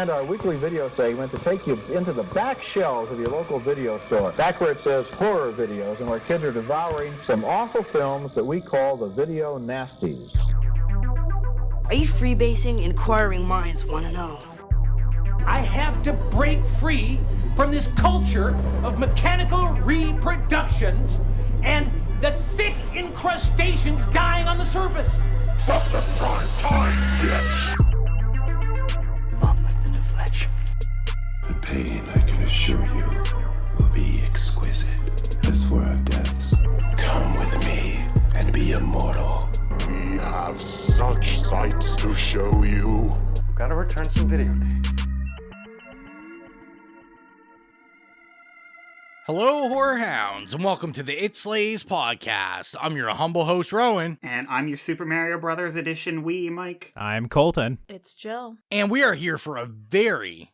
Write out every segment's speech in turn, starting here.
and our weekly video segment to take you into the back shelves of your local video store, back where it says horror videos, and where kids are devouring some awful films that we call the video nasties. Are you freebasing? Inquiring minds want to know. I have to break free from this culture of mechanical reproductions and the thick incrustations dying on the surface. Fuck the prime time, bitch! Monmouth in the flesh. The pain, I can assure you, will be exquisite. As for our deaths, come with me and be immortal. We have such sights to show you. Gotta return some videotapes. Hello, horror hounds, and welcome to the It Slays podcast. I'm your humble host, Rowan. And I'm your Super Mario Brothers edition Wii, Mike. I'm Colton. It's Jill. And we are here for a very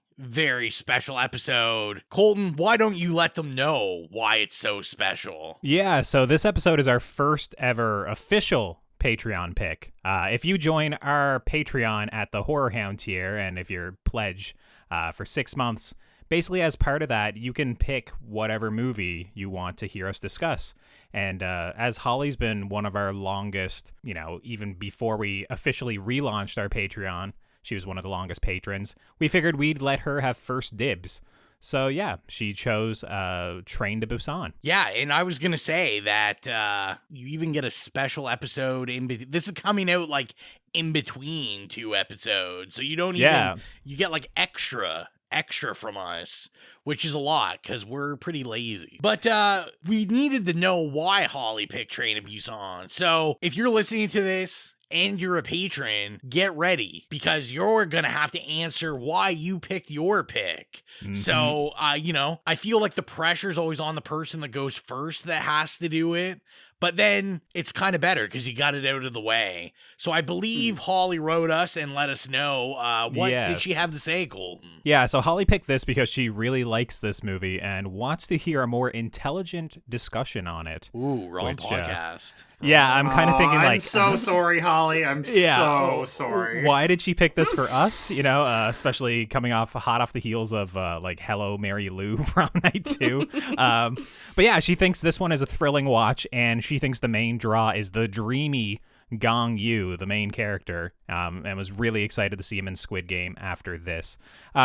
special episode. Colton, why don't you let them know why it's so special? Yeah, so this episode is our first ever official Patreon pick. If you join our Patreon at the Horror Hound tier, and if you're pledge for 6 months, basically, as part of that, you can pick whatever movie you want to hear us discuss. And as Holly's been one of our longest, even before we officially relaunched our Patreon, she was one of the longest patrons, we figured we'd let her have first dibs. So yeah, she chose Train to Busan. Yeah, and I was going to say that you even get a special episode this is coming out like in between 2 episodes. So you don't even, you get like extra from us, which is a lot because we're pretty lazy. But we needed to know why Holly picked Train to Busan. So if you're listening to this and you're a patron, get ready because you're gonna have to answer why you picked your pick. Mm-hmm. So I feel like the pressure's always on the person that goes first that has to do it. But then it's kind of better because you got it out of the way. So I believe Holly wrote us and let us know what did she have to say, Colton? Yeah, so Holly picked this because she really likes this movie and wants to hear a more intelligent discussion on it. Ooh, wrong podcast. Yeah, I'm kind of thinking I'm so sorry, Holly. I'm so sorry. Why did she pick this for us? Especially coming hot off the heels of like Hello, Mary Lou Prom Night 2. But yeah, she thinks this one is a thrilling watch, and she thinks the main draw is the dreamy Gong Yoo, the main character, and was really excited to see him in Squid Game after this.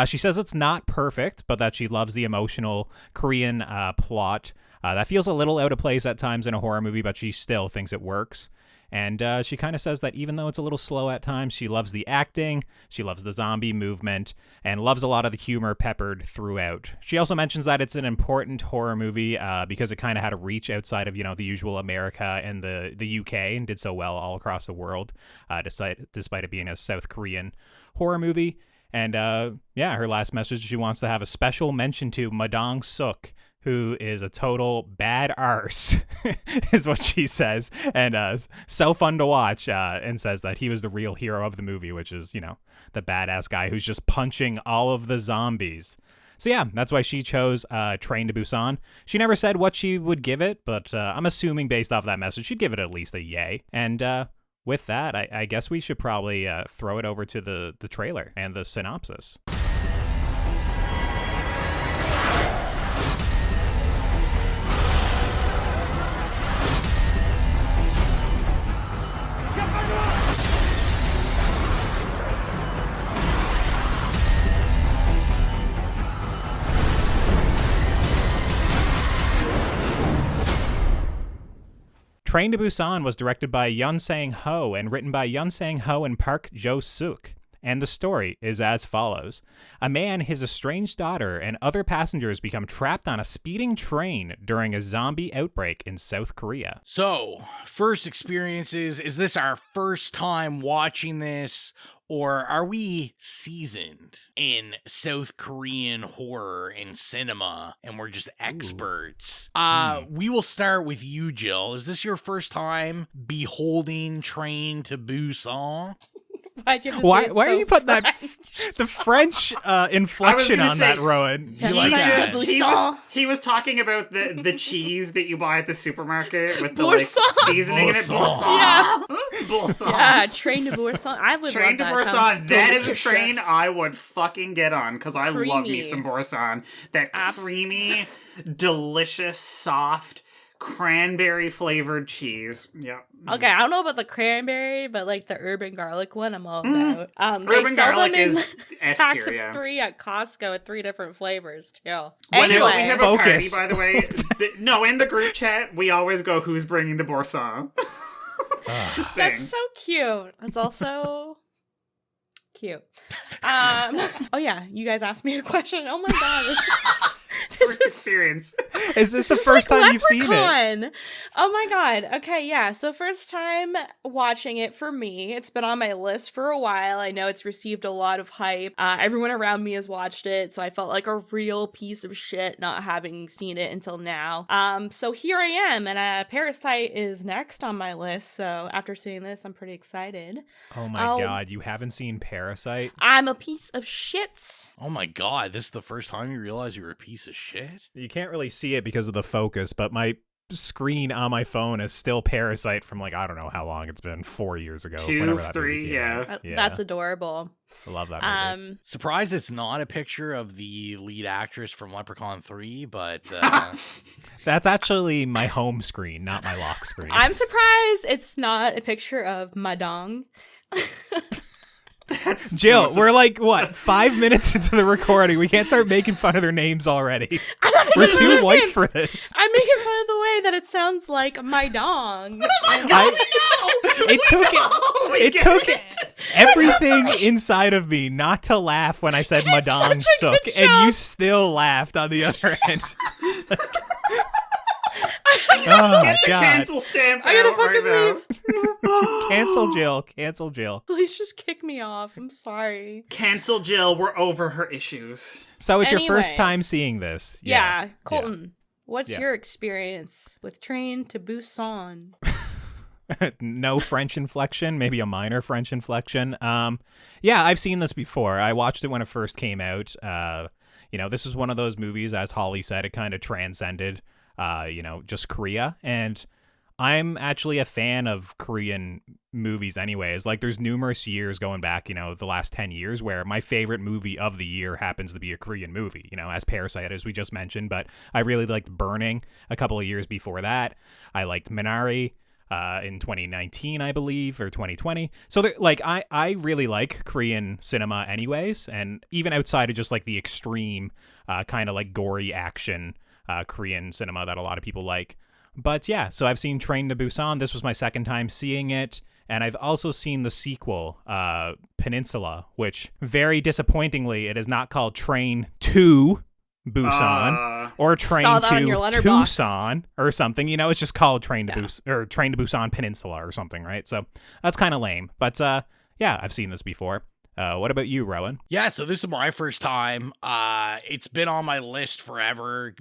She says it's not perfect, but that she loves the emotional Korean plot. That feels a little out of place at times in a horror movie, but she still thinks it works. And she kind of says that even though it's a little slow at times, she loves the acting, she loves the zombie movement, and loves a lot of the humor peppered throughout. She also mentions that it's an important horror movie because it kind of had a reach outside of, the usual America and the UK and did so well all across the world, despite it being a South Korean horror movie. And her last message, she wants to have a special mention to Madong Suk, who is a total bad arse, is what she says, and so fun to watch, and says that he was the real hero of the movie, which is, the badass guy who's just punching all of the zombies. So yeah, that's why she chose Train to Busan. She never said what she would give it, but I'm assuming based off that message, she'd give it at least a yay. And with that, I guess we should probably throw it over to the trailer and the synopsis. Train to Busan was directed by Yun Sang-ho and written by Yun Sang-ho and Park Jo-suk. And the story is as follows. A man, his estranged daughter, and other passengers become trapped on a speeding train during a zombie outbreak in South Korea. So, first experiences, is this our first time watching this? Or are we seasoned in South Korean horror and cinema, and we're just experts? We will start with you, Jill. Is this your first time beholding Train to Busan? Why are you putting the French inflection on that, Rowan? He was talking about the cheese that you buy at the supermarket with the seasoning in it. Busan. Yeah, train to Busan. I would train love to Busan. That is a train I would fucking get on because I love me some Busan. That creamy, delicious, soft, cranberry flavored cheese. Yeah. Okay, I don't know about the cranberry, but like the urban garlic one, I'm all about. Urban garlic is S packs tier, of 3 at Costco with 3 different flavors too. Whenever we have a party, by the way, in the group chat, we always go, "Who's bringing the Boursin?" That's so cute. It's also cute. Oh yeah, you guys asked me a question. Oh my god. First experience. Is this the first time you've seen it? Oh my god. Okay, yeah. So first time watching it for me. It's been on my list for a while. I know it's received a lot of hype. Everyone around me has watched it, so I felt like a real piece of shit not having seen it until now. So here I am, and Parasite is next on my list. So after seeing this, I'm pretty excited. Oh my god, you haven't seen Parasite? I'm a piece of shit. Oh my god, this is the first time you realize you were a piece of shit? You can't really see it because of the focus, but my screen on my phone is still Parasite from like, I don't know how long it's been, 4 years ago. 2, 3, yeah. That's adorable. I love that movie. Surprised it's not a picture of the lead actress from Leprechaun 3, but... That's actually my home screen, not my lock screen. I'm surprised it's not a picture of my dong. Jill, we're like, 5 minutes into the recording. We can't start making fun of their names already. We're too white for this. I'm making fun of the way that it sounds like my dong. It took everything inside of me not to laugh when I said Madong Sook, and you still laughed on the other end. Oh my god! Cancel stamp. I gotta fucking leave. Cancel Jill. Please just kick me off. I'm sorry. Cancel Jill. We're over her issues. So it's your first time seeing this. Yeah. Colton, what's your experience with Train to Busan? No French inflection, maybe a minor French inflection. Yeah, I've seen this before. I watched it when it first came out. This was one of those movies, as Holly said, it kind of transcended just Korea. And I'm actually a fan of Korean movies anyways. Like, there's numerous years going back, the last 10 years where my favorite movie of the year happens to be a Korean movie, as Parasite, as we just mentioned. But I really liked Burning a couple of years before that. I liked Minari in 2019, I believe, or 2020. So I really like Korean cinema anyways. And even outside of just like the extreme kind of like gory action Korean cinema that a lot of people like. But yeah, so I've seen Train to Busan. This was my second time seeing it. And I've also seen the sequel, Peninsula, which very disappointingly, it is not called Train to Busan or Train to Tucson or something. It's just called Train to Busan Peninsula or something, right? So that's kind of lame. But yeah, I've seen this before. What about you, Rowan? Yeah, so this is my first time. It's been on my list forever.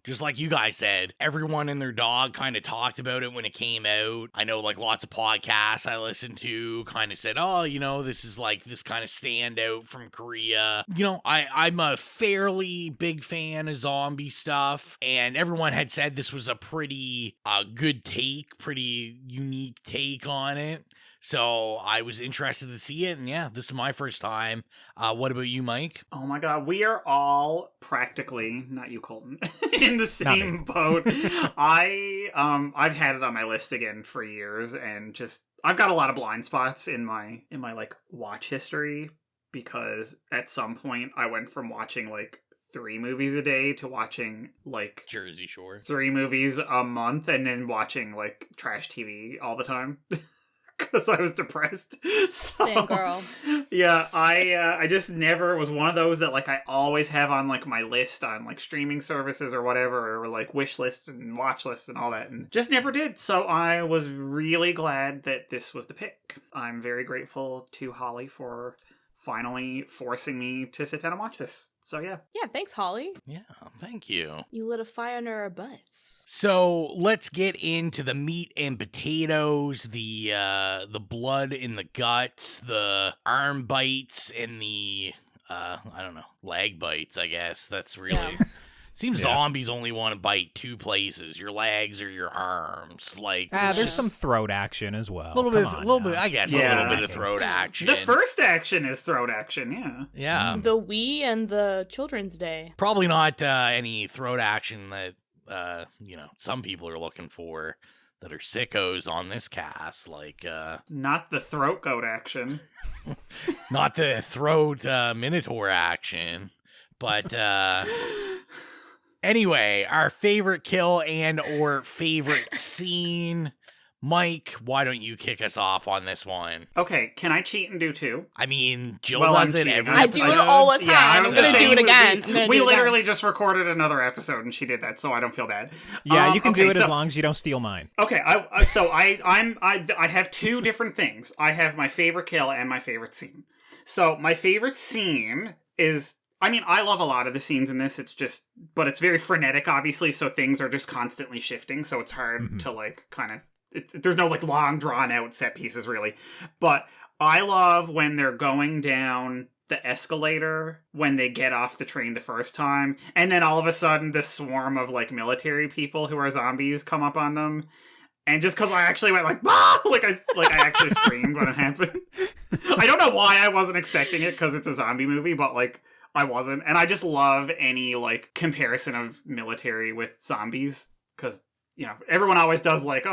Just like you guys said, everyone and their dog kind of talked about it when it came out. I know like lots of podcasts I listened to kind of said, oh, this is like this kind of standout from Korea. I'm a fairly big fan of zombie stuff, and everyone had said this was a pretty good take, pretty unique take on it. So I was interested to see it, and yeah, this is my first time. What about you, Mike? Oh my god, we are all practically, not you, Colton, in the same boat. I've had it on my list again for years, and just I've got a lot of blind spots in my like watch history, because at some point I went from watching like 3 movies a day to watching like Jersey Shore 3 movies a month, and then watching like trash TV all the time. Because I was depressed. Same girl. Yeah, I just never was one of those that like I always have on like my list on like streaming services or whatever, or like wish lists and watch lists and all that, and just never did. So I was really glad that this was the pick. I'm very grateful to Holly for finally forcing me to sit down and watch this. So yeah. Yeah, thanks, Holly. Yeah, thank you. You lit a fire under our butts. So let's get into the meat and potatoes, the blood in the guts, the arm bites, and the I don't know, leg bites. I guess that's really. Seems zombies only want to bite two places: your legs or your arms. Like, there's some throat action as well. A little bit. I guess a little bit of throat action. The first action is throat action. Yeah. Yeah. The Wii and the Children's Day. Probably not any throat action that some people are looking for that are sickos on this cast. Like, not the throat goat action. Not the throat minotaur action, but. Anyway, our favorite kill and or favorite scene. Mike, why don't you kick us off on this one? Okay, can I cheat and do two? I mean, Jill does it every I do it all the time. Yeah, I'm going to do it again. We literally just recorded another episode and she did that, so I don't feel bad. Yeah, you can do it as long as you don't steal mine. Okay, I have two different things. I have my favorite kill and my favorite scene. So my favorite scene is... I mean, I love a lot of the scenes in this. But it's very frenetic, obviously, so things are just constantly shifting, so it's hard to, like, kind of... there's no, like, long, drawn-out set pieces, really. But I love when they're going down the escalator when they get off the train the first time, and then all of a sudden, this swarm of, like, military people who are zombies come up on them. And just because I actually went like, bah! I actually screamed when it happened. I don't know why I wasn't expecting it, because it's a zombie movie, but, like... I wasn't. And I just love any, like, comparison of military with zombies. Because, everyone always does, like,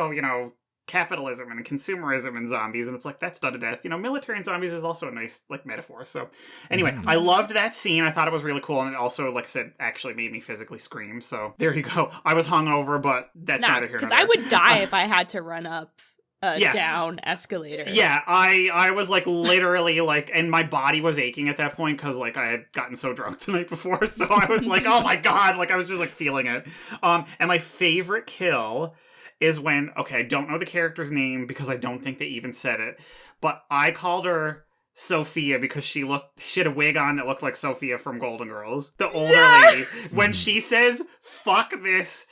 capitalism and consumerism and zombies. And it's like, that's done to death. Military and zombies is also a nice, like, metaphor. So, anyway, I loved that scene. I thought it was really cool. And it also, like I said, actually made me physically scream. So, there you go. I was hungover, but that's neither here nor there. Because I would die if I had to run up down escalator. Yeah, I was like literally like, and my body was aching at that point because like I had gotten so drunk the night before, so I was like, oh my god, like I was just like feeling it. And my favorite kill is when, okay, I don't know the character's name because I don't think they even said it, but I called her Sophia because she had a wig on that looked like Sophia from Golden Girls, the older lady. When she says, fuck this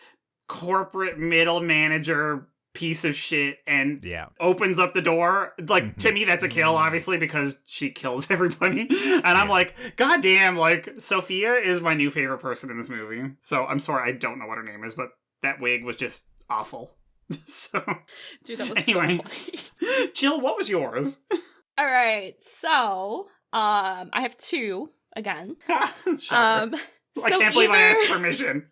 corporate middle manager piece of shit and opens up the door, like to me that's a kill, obviously, because she kills everybody. And I'm like, god damn, like Sophia is my new favorite person in this movie. So I'm sorry, I don't know what her name is, but that wig was just awful. So dude, that was anyway, so funny. Jill, what was yours? All right, so I have two again. I can't believe I asked permission.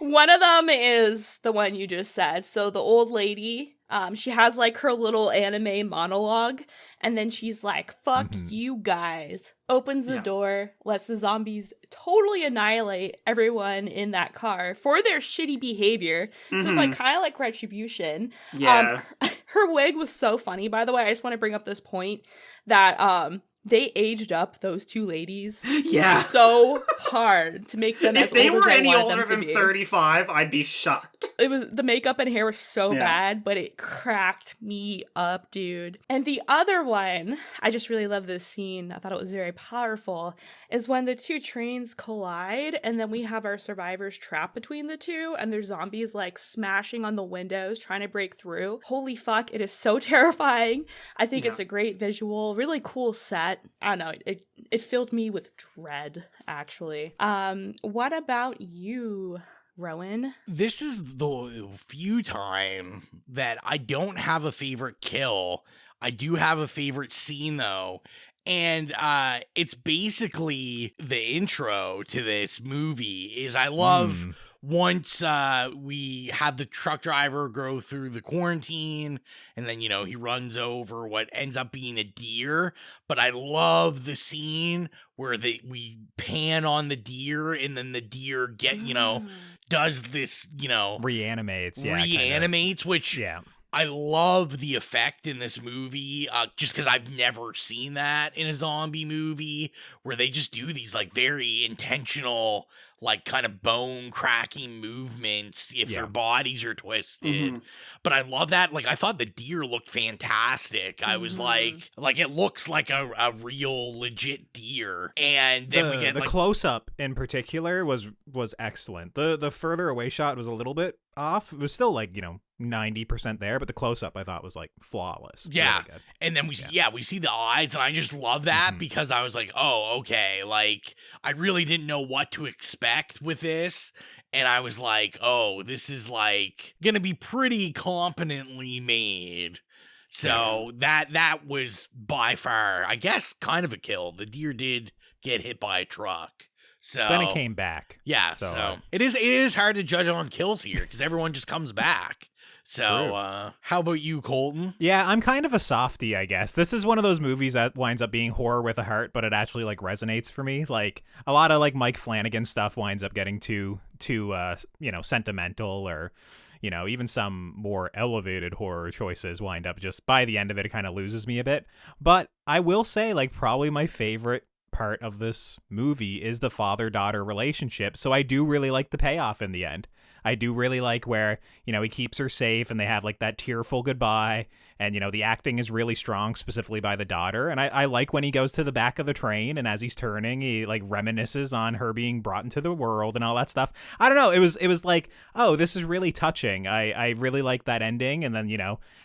One of them is the one you just said. So the old lady, she has like her little anime monologue, and then she's like, fuck you guys. Opens the door, lets the zombies totally annihilate everyone in that car for their shitty behavior. So it's like kind of like retribution. Yeah. Her wig was so funny, by the way. I just want to bring up this point that they aged up those two ladies so hard to make them as old as I wanted them to be. If they were any older than 35, I'd be shocked. It was, the makeup and hair was so bad, but it cracked me up, dude. And the other one, I just really love this scene. I thought it was very powerful, is when the two trains collide and then we have our survivors trapped between the two and there's zombies like smashing on the windows trying to break through. Holy fuck, it is so terrifying. I think it's a great visual, really cool set. I don't know, it filled me with dread, actually. What about you, Rowan? This is the few time that I don't have a favorite kill. I do have a favorite scene, though. And it's basically the intro to this movie. Is I love once we have the truck driver go through the quarantine, and then, he runs over what ends up being a deer. But I love the scene where we pan on the deer, and then the deer does this, reanimates, which I love the effect in this movie, just because I've never seen that in a zombie movie, where they just do these, like, very intentional, like kind of bone cracking movements if their bodies are twisted. But I love that. Like, I thought the deer looked fantastic. I was like it looks like a real legit deer. And then we get the close up in particular was excellent. The further away shot was a little bit off. It was still like, 90% there, but the close up I thought was like flawless. Yeah. Really good. And then we see the eyes, and I just love that because I was like, oh, okay. Like, I really didn't know what to expect with this. And I was like, oh, this is like gonna be pretty competently made. So that was by far, I guess, kind of a kill. The deer did get hit by a truck. So then it came back. Yeah, so it is hard to judge on kills here because everyone just comes back. So how about you, Colton? Yeah, I'm kind of a softie, I guess. This is one of those movies that winds up being horror with a heart, but it actually like resonates for me. Like a lot of like Mike Flanagan stuff winds up getting too sentimental, or even some more elevated horror choices wind up just by the end of it kind of loses me a bit. But I will say, like, probably my favorite part of this movie is the father-daughter relationship. So I do really like the payoff in the end. I do really like where, he keeps her safe and they have like that tearful goodbye. And, the acting is really strong, specifically by the daughter. And I like when he goes to the back of the train and as he's turning, he like reminisces on her being brought into the world and all that stuff. I don't know. It was like, oh, this is really touching. I really like that ending. And then,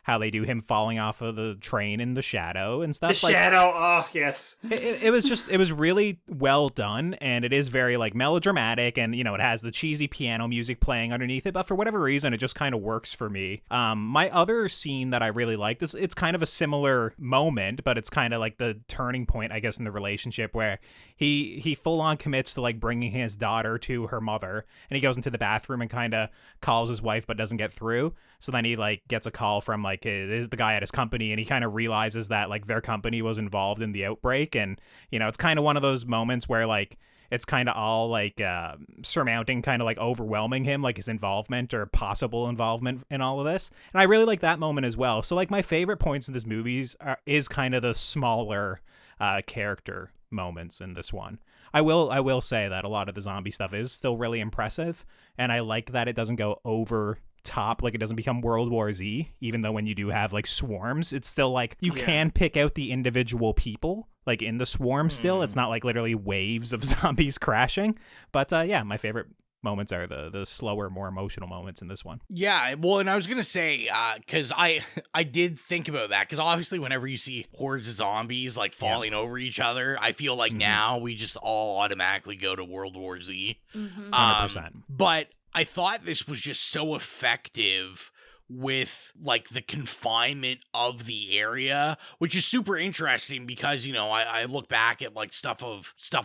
how they do him falling off of the train in the shadow and stuff. The shadow. Oh, yes. It was really well done. And it is very like melodramatic. And, it has the cheesy piano music playing underneath it. But for whatever reason, it just kind of works for me. My other scene that I really like this, it's kind of a similar moment, but it's kind of like the turning point, I guess, in the relationship where he full on commits to like bringing his daughter to her mother, and he goes into the bathroom and kind of calls his wife but doesn't get through. So then he like gets a call from like the guy at his company, and he kind of realizes that like their company was involved in the outbreak. And it's kind of one of those moments where like it's kind of all like surmounting, kind of like overwhelming him, like his involvement or possible involvement in all of this. And I really like that moment as well. So like my favorite points in this movies is kind of the smaller character moments in this one. I will say that a lot of the zombie stuff is still really impressive, and I like that it doesn't go over top, like it doesn't become World War Z, even though when you do have like swarms, it's still like you can pick out the individual people like in the swarm still. It's not like literally waves of zombies crashing. But my favorite moments are the slower, more emotional moments in this one. Yeah, well, and I was gonna say, because I did think about that, because obviously whenever you see hordes of zombies like falling over each other, I feel like now we just all automatically go to World War Z. 100%. But I thought this was just so effective with like the confinement of the area, which is super interesting because, I look back at like stuff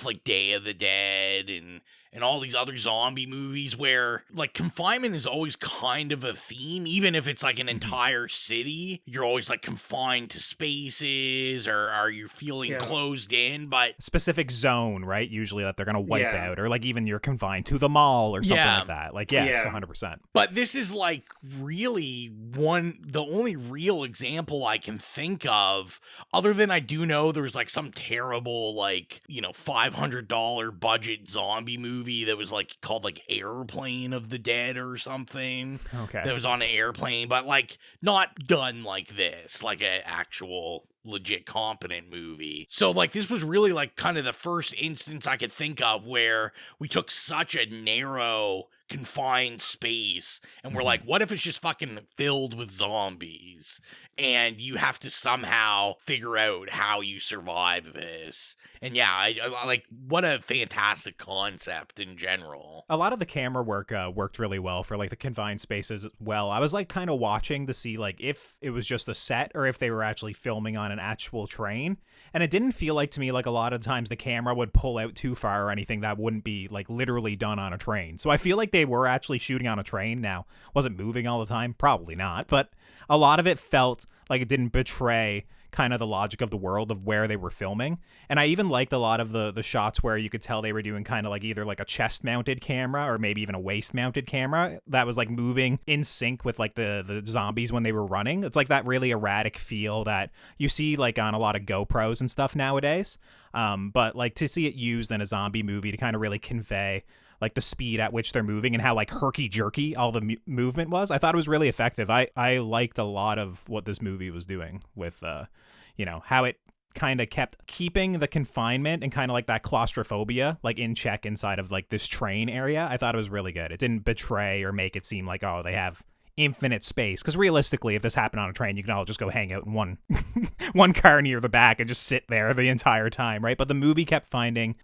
like Day of the Dead and all these other zombie movies where like confinement is always kind of a theme, even if it's like an entire city. You're always like confined to spaces, or are you feeling closed in, but specific zone, right? Usually that they're gonna wipe out, or like even you're confined to the mall or something like that. Like 100%. But this is like really the only real example I can think of, other than I do know there was like some terrible like $500 budget zombie movie that was like called like Airplane of the Dead or something. Okay. That was on an airplane, but like not done like this, like an actual legit competent movie. So like this was really like kind of the first instance I could think of where we took such a narrow confined space and we're like, what if it's just fucking filled with zombies and you have to somehow figure out how you survive this? And yeah, I like, what a fantastic concept in general. A lot of the camera work worked really well for like the confined spaces as well. I was like kind of watching to see like if it was just a set or if they were actually filming on an actual train. And it didn't feel like to me like a lot of times the camera would pull out too far or anything that wouldn't be like literally done on a train. So I feel like they were actually shooting on a train. Now, was it moving all the time? Probably not. But a lot of it felt like it didn't betray kind of the logic of the world of where they were filming. And I even liked a lot of the shots where you could tell they were doing kind of like either like a chest mounted camera or maybe even a waist mounted camera that was like moving in sync with like the zombies when they were running. It's like that really erratic feel that you see like on a lot of GoPros and stuff nowadays. But like to see it used in a zombie movie to kind of really convey like the speed at which they're moving and how like herky-jerky all the movement was. I thought it was really effective. I liked a lot of what this movie was doing with, how it kind of kept keeping the confinement and kind of like that claustrophobia like in check inside of like this train area. I thought it was really good. It didn't betray or make it seem like, oh, they have infinite space, because realistically, if this happened on a train, you can all just go hang out in one car near the back and just sit there the entire time, right? But the movie kept finding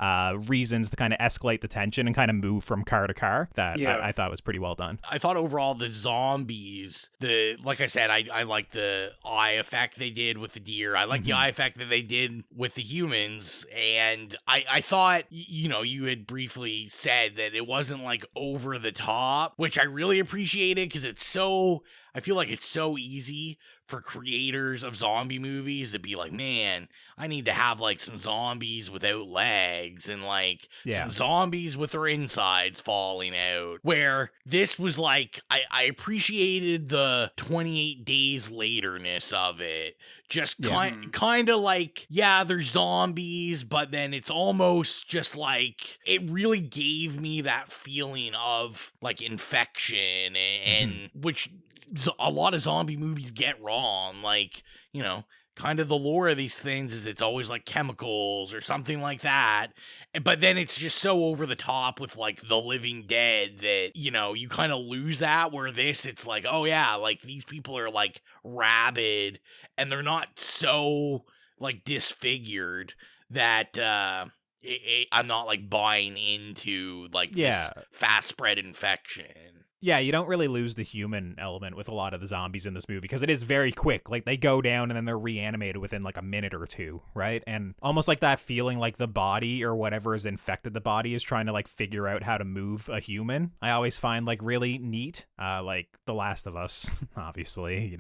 reasons to kind of escalate the tension and kind of move from car to car that I thought was pretty well done. I thought overall the zombies, like I said, I like the eye effect they did with the deer. I like the eye effect that they did with the humans, and I thought, you had briefly said that it wasn't like over the top, which I really appreciated, because I feel like it's so easy for creators of zombie movies to be like, man, I need to have like some zombies without legs and like some zombies with their insides falling out. Where this was like, I appreciated the 28 days laterness of it. Just kind of like, they're zombies, but then it's almost just like, it really gave me that feeling of like infection and which a lot of zombie movies get wrong. Like, kind of the lore of these things is it's always like chemicals or something like that. But then it's just so over the top with like the living dead that, you kind of lose that, where this, it's like, oh yeah, like these people are like rabid and they're not so like disfigured that I'm not like buying into like this fast spread infection. Yeah, you don't really lose the human element with a lot of the zombies in this movie, because it is very quick. Like, they go down and then they're reanimated within like a minute or two, right? And almost like that feeling like the body or whatever has infected the body is trying to like figure out how to move a human. I always find like really neat. Like The Last of Us, obviously,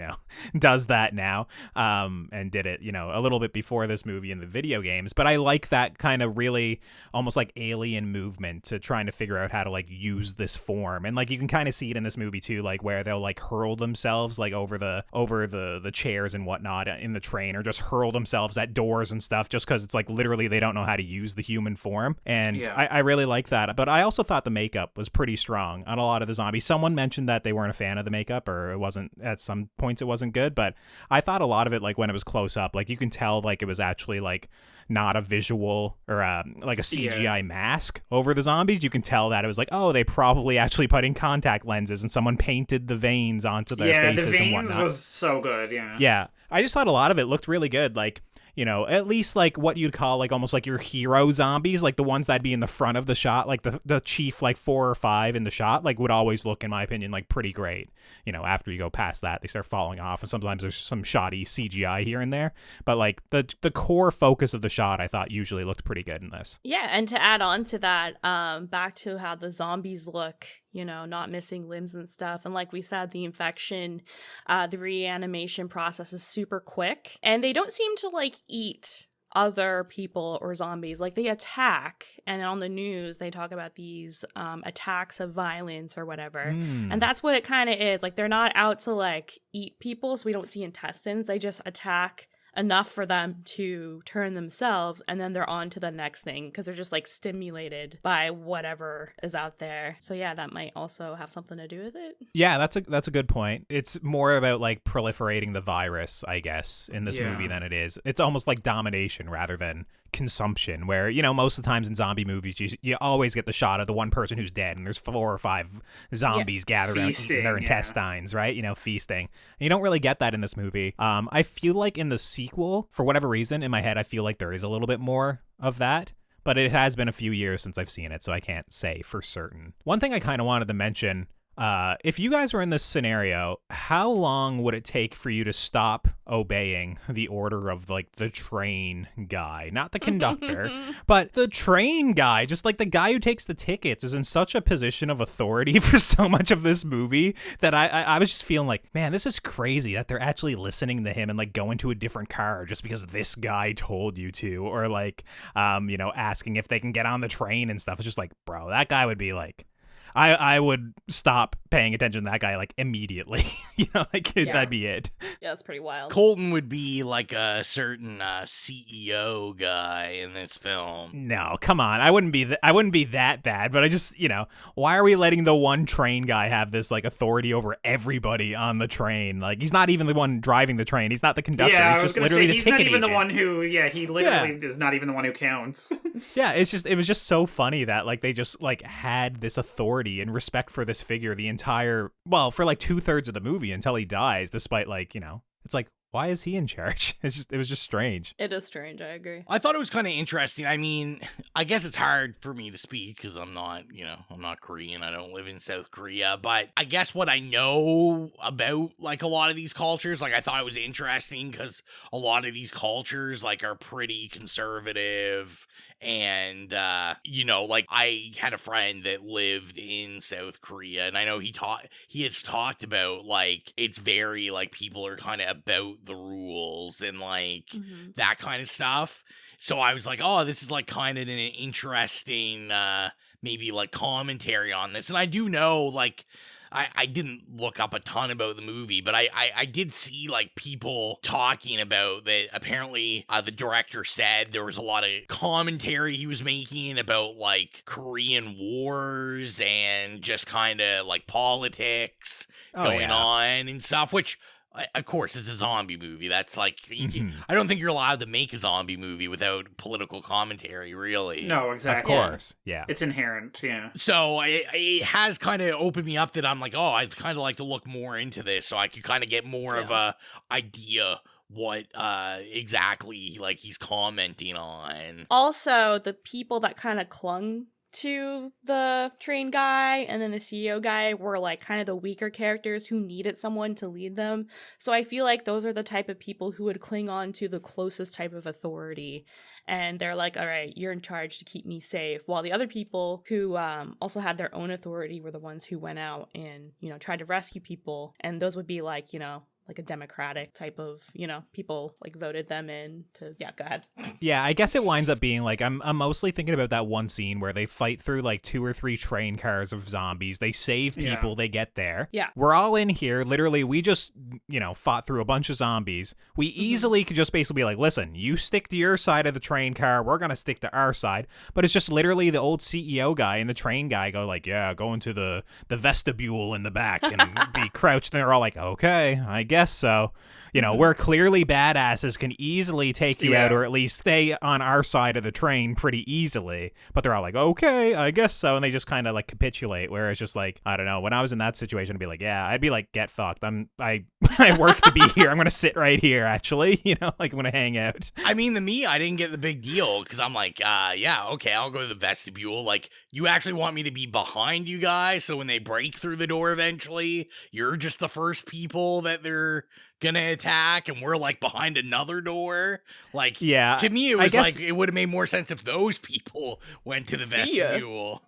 does that now, and did it, a little bit before this movie in the video games. But I like that kind of really almost like alien movement to trying to figure out how to like use this form. And like you can kind of see it in this movie too, like where they'll like hurl themselves like over the chairs and whatnot in the train, or just hurl themselves at doors and stuff, just because it's like literally they don't know how to use the human form. And I really like that. But I also thought the makeup was pretty strong on a lot of the zombies. Someone mentioned that they weren't a fan of the makeup, or it wasn't, at some points it wasn't good, but I thought a lot of it, like when it was close up, like you can tell like it was actually like not a visual or like a CGI mask over the zombies. You can tell that it was like, oh, they probably actually put in contact lenses and someone painted the veins onto their faces and whatnot. The veins was so good, Yeah, I just thought a lot of it looked really good. Like, at least like what you'd call like almost like your hero zombies, like the ones that'd be in the front of the shot, like the chief like 4 or 5 in the shot, like would always look, in my opinion, like pretty great. After you go past that, they start falling off, and sometimes there's some shoddy CGI here and there. But like the core focus of the shot, I thought usually looked pretty good in this. Yeah, and to add on to that, back to how the zombies look, not missing limbs and stuff. And like we said, the infection, the reanimation process is super quick, and they don't seem to like eat other people or zombies. Like they attack, and on the news they talk about these attacks of violence or whatever. And that's what it kind of is. Like they're not out to like eat people, so we don't see intestines. They just attack enough for them to turn themselves, and then they're on to the next thing, because they're just like stimulated by whatever is out there. So yeah, that might also have something to do with it. Yeah, that's a good point. It's more about like proliferating the virus, I guess, in this movie than it is. It's almost like domination rather than consumption, where most of the times in zombie movies you always get the shot of the one person who's dead and there's 4 or 5 zombies gathered around eating their intestines, right? Feasting. And you don't really get that in this movie. I feel like in the sequel, for whatever reason, in my head I feel like there is a little bit more of that, but it has been a few years since I've seen it, so I can't say for certain. One thing I kind of wanted to mention, if you guys were in this scenario, how long would it take for you to stop obeying the order of like the train guy? Not the conductor, but the train guy. Just like the guy who takes the tickets is in such a position of authority for so much of this movie that I was just feeling like, man, this is crazy that they're actually listening to him and like going to a different car just because this guy told you to, or like asking if they can get on the train and stuff. It's just like, bro, that guy would be like, I would stop paying attention to that guy like immediately. That'd be it. Yeah, that's pretty wild. Colton would be like a certain CEO guy in this film. No, come on. I wouldn't be that bad, but I just, why are we letting the one train guy have this like authority over everybody on the train? Like, he's not even the one driving the train. He's not the conductor. Yeah, he's just literally the ticket agent. He's not even the one who, he literally is not even the one who counts. Yeah, it was just so funny that like they just like had this authority and respect for this figure for like 2/3 of the movie until he dies, despite like, it's like, why is he in charge? It was just strange. It is strange, I agree. I thought it was kind of interesting. I mean, I guess it's hard for me to speak because I'm not Korean. I don't live in South Korea. But I guess what I know about like a lot of these cultures, like I thought it was interesting because a lot of these cultures like are pretty conservative. And, like I had a friend that lived in South Korea, and I know he had talked about like it's very like people are kind of about the rules and like that kind of stuff. So I was like, oh, this is like kind of an interesting maybe like commentary on this. And I do know like I didn't look up a ton about the movie, but I did see like people talking about that. Apparently the director said there was a lot of commentary he was making about like Korean wars and just kind of like politics going on and stuff, which of course it's a zombie movie. That's like, I don't think you're allowed to make a zombie movie without political commentary, really. No, exactly. Of course, yeah. It's inherent, yeah. So it has kind of opened me up that I'm like, oh, I'd kind of like to look more into this so I could kind of get more of a idea what exactly like he's commenting on. Also, the people that kind of clung to the train guy and then the CEO guy were like kind of the weaker characters who needed someone to lead them. So I feel like those are the type of people who would cling on to the closest type of authority. And they're like, all right, you're in charge to keep me safe. While the other people who also had their own authority were the ones who went out and, tried to rescue people. And those would be like, like a democratic type of, people like voted them in to, go ahead. Yeah, I guess it winds up being like, I'm mostly thinking about that one scene where they fight through like 2 or 3 train cars of zombies. They save people, they get there. Yeah. We're all in here. Literally, we just, fought through a bunch of zombies. We easily could just basically be like, listen, you stick to your side of the train car. We're going to stick to our side. But it's just literally the old CEO guy and the train guy go like, yeah, go into the vestibule in the back and be crouched. And they're all like, okay, I guess so. We're clearly badasses, can easily take you out or at least stay on our side of the train pretty easily. But they're all like, okay, I guess so. And they just kind of like capitulate, where it's just like, I don't know. When I was in that situation, I'd be like, yeah, I'd be like, get fucked. I work to be here. I'm going to sit right here, actually. Like I'm going to hang out. I mean, to me, I didn't get the big deal because I'm like, yeah, okay, I'll go to the vestibule. Like, you actually want me to be behind you guys, so when they break through the door eventually, you're just the first people that they're gonna attack, and we're like behind another door. Like, to me, it was like it would have made more sense if those people went to the vestibule.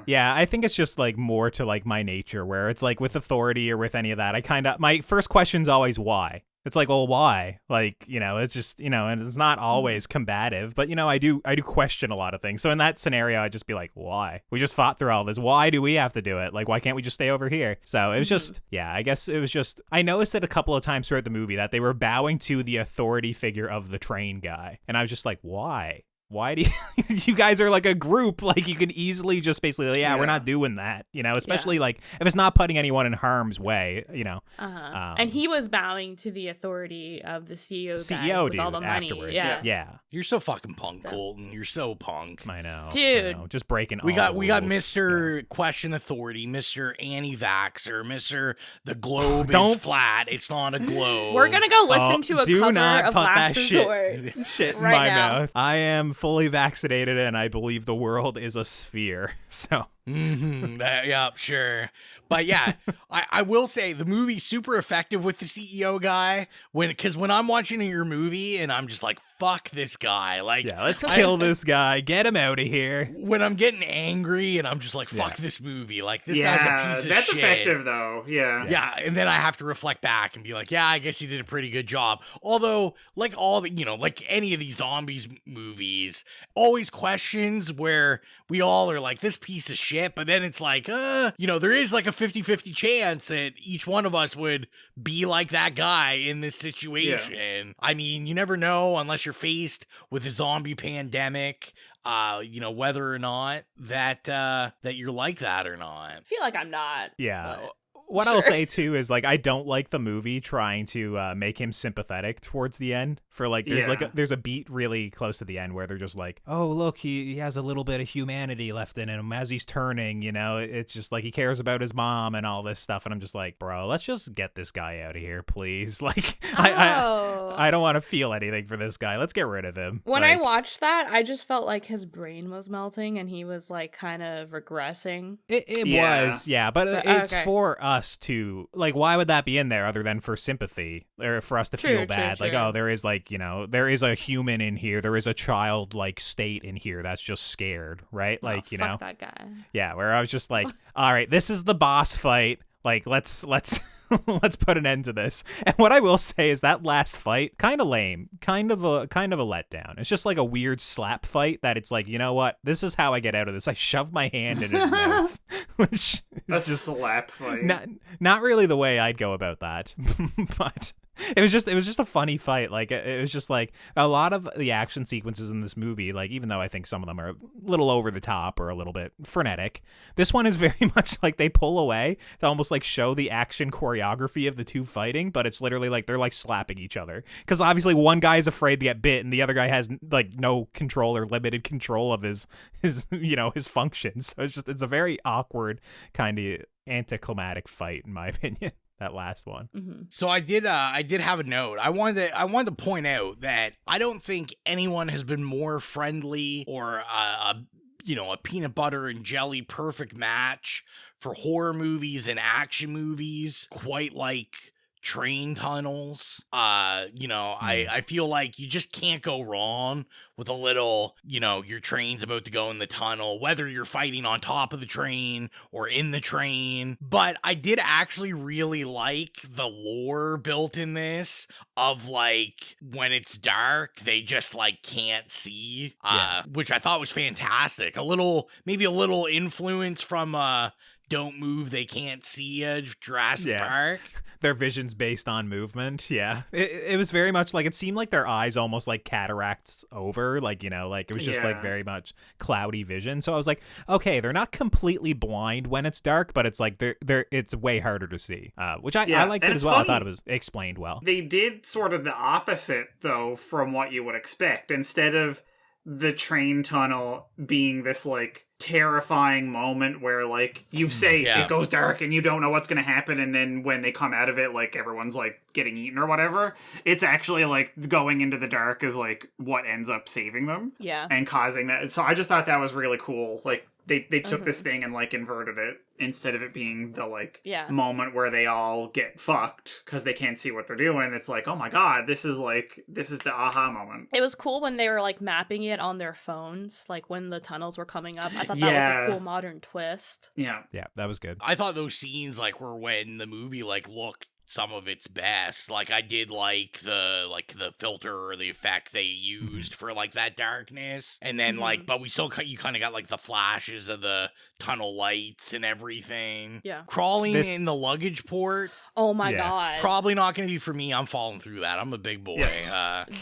Yeah, I think it's just like more to like my nature, where it's like with authority or with any of that, my first question's always why. It's like, well, why? Like, it's just, and it's not always combative, but, I do question a lot of things. So in that scenario, I'd just be like, why? We just fought through all this. Why do we have to do it? Like, why can't we just stay over here? So it was just, I guess it was just, I noticed it a couple of times throughout the movie that they were bowing to the authority figure of the train guy. And I was just like, why? Why do you guys are like a group? Like, you can easily just basically, we're not doing that, especially like if it's not putting anyone in harm's way, and he was bowing to the authority of the CEO CEO with all the money. Afterwards. Yeah. You're so fucking punk, Colton. You're so punk. I know. Dude. Just breaking we all got rules. Mr. Question Authority, Mr. Anti-Vaxxer, Mr. The globe is flat. It's not a globe. We're going to go listen to a do cover not of put Last that Resort shit in right my now. mouth. I am fully vaccinated and I believe the world is a sphere. So yeah, sure. But yeah, I will say the movie's super effective with the CEO guy because when I'm watching your movie and I'm just like, fuck this guy. Like, let's kill this guy. Get him out of here. When I'm getting angry and I'm just like, fuck this movie. Like, this guy's a piece of that's shit. effective though. Yeah. And then I have to reflect back and be like, I guess he did a pretty good job. Although, like all the, like any of these zombies movies, always questions where we all are like, this piece of shit shit. But then it's like, there is like a 50-50 chance that each one of us would be like that guy in this situation. Yeah. I mean, you never know unless you're faced with a zombie pandemic. Whether or not that you're like that or not. I feel like I'm not. Yeah. What I'll say too is like I don't like the movie trying to make him sympathetic towards the end. For like there's a beat really close to the end where they're just like, oh look, he has a little bit of humanity left in him as he's turning, it's just like he cares about his mom and all this stuff, and I'm just like, bro, let's just get this guy out of here, please. Like I don't want to feel anything for this guy. Let's get rid of him. When I watched that, I just felt like his brain was melting and he was like kind of regressing. It was, yeah, but it's for us to like, why would that be in there other than for sympathy or for us to feel bad? Like, oh, there is like, there is a human in here, there is a childlike state in here that's just scared, right? Like, fuck that guy. Yeah, where I was just like, all right, this is the boss fight. Like, let's let's put an end to this. And what I will say is that last fight, kind of lame, kind of a letdown. It's just like a weird slap fight that it's like, you know what? This is how I get out of this. I shove my hand in his mouth, which is just slap fight. Not really the way I'd go about that, but. It was just a funny fight. Like it was just like a lot of the action sequences in this movie, like even though I think some of them are a little over the top or a little bit frenetic, this one is very much like they pull away to almost like show the action choreography of the two fighting, but it's literally like they're like slapping each other because obviously one guy is afraid to get bit and the other guy has like no control or limited control of his his functions. So it's a very awkward kind of anticlimactic fight in my opinion. That last one. Mm-hmm. So I did have a note. I wanted to point out that I don't think anyone has been more friendly or a peanut butter and jelly perfect match for horror movies and action movies, quite like train tunnels. I feel like you just can't go wrong with a little, your train's about to go in the tunnel, whether you're fighting on top of the train or in the train. But I did actually really like the lore built in this of like when it's dark, they just like can't see, which I thought was fantastic. Maybe a little influence from Don't Move, They Can't See Jurassic Park. Their vision's based on movement. Yeah. It was very much like, it seemed like their eyes almost like cataracts over, like, like it was just like very much cloudy vision. So I was like, okay, they're not completely blind when it's dark, but it's like it's way harder to see, which I liked it as well. Funny. I thought it was explained well. They did sort of the opposite though from what you would expect. Instead of the train tunnel being this like terrifying moment where like you say it goes dark and you don't know what's going to happen, and then when they come out of it, like everyone's like getting eaten or whatever, it's actually like going into the dark is like what ends up saving them and causing that. So I just thought that was really cool. Like they took this thing and like inverted it instead of it being the like moment where they all get fucked because they can't see what they're doing. It's like, oh my god, this is the aha moment. It was cool when they were like mapping it on their phones, like when the tunnels were coming up. I thought that was a cool modern twist. Yeah, that was good. I thought those scenes like were when the movie like looked some of its best. Like I did like the filter or the effect they used for like that darkness, and then like, but we still you kind of got like the flashes of the tunnel lights and everything. Crawling in the luggage port. Oh my god, probably not gonna be for me. I'm falling through that. I'm a big boy.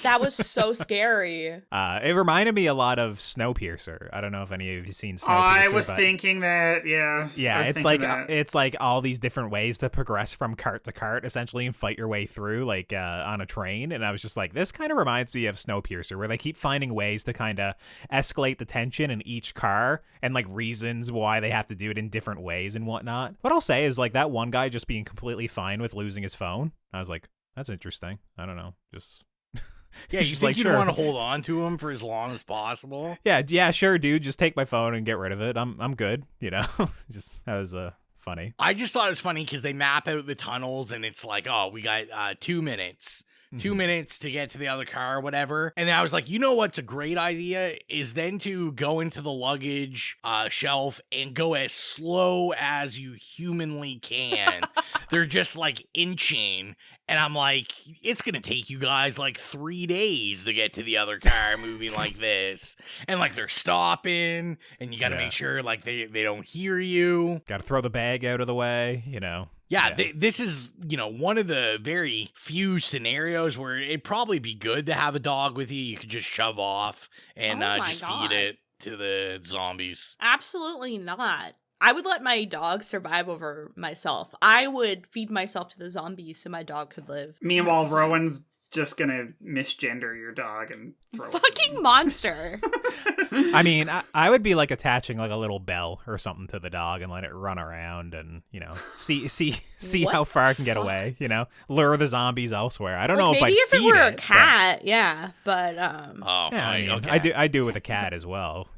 That was so scary. It reminded me a lot of Snowpiercer. I don't know if any of you seen Snowpiercer. I was thinking that. It's like all these different ways to progress from cart to cart essentially and fight your way through like on a train, and I was just like, this kind of reminds me of Snowpiercer, where they keep finding ways to kind of escalate the tension in each car and like reasons why they have to do it in different ways and whatnot. What I'll say is like that one guy just being completely fine with losing his phone, I was like, that's interesting. I don't know, just you think like, you'd want to hold on to him for as long as possible? Yeah, sure, dude, just take my phone and get rid of it. I'm good, just that was funny. I just thought it was funny because they map out the tunnels and it's like, oh, we got 2 minutes 2 minutes to get to the other car or whatever. And then I was like, you know what's a great idea is then to go into the luggage shelf and go as slow as you humanly can. They're just like inching. And I'm like, it's going to take you guys like 3 days to get to the other car moving like this. And like they're stopping and you got to make sure like they don't hear you. Got to throw the bag out of the way, you know. Yeah, this is, one of the very few scenarios where it'd probably be good to have a dog with you. You could just shove off and just feed it to the zombies. Absolutely not. I would let my dog survive over myself. I would feed myself to the zombies so my dog could live. Meanwhile, Rowan's just gonna misgender your dog and throw it. Fucking monster. I mean, I would be like attaching like a little bell or something to the dog and let it run around and, see how far I can get away, lure the zombies elsewhere. I don't know if I'd feed it. Maybe if it were a cat, yeah, but I do with a cat as well,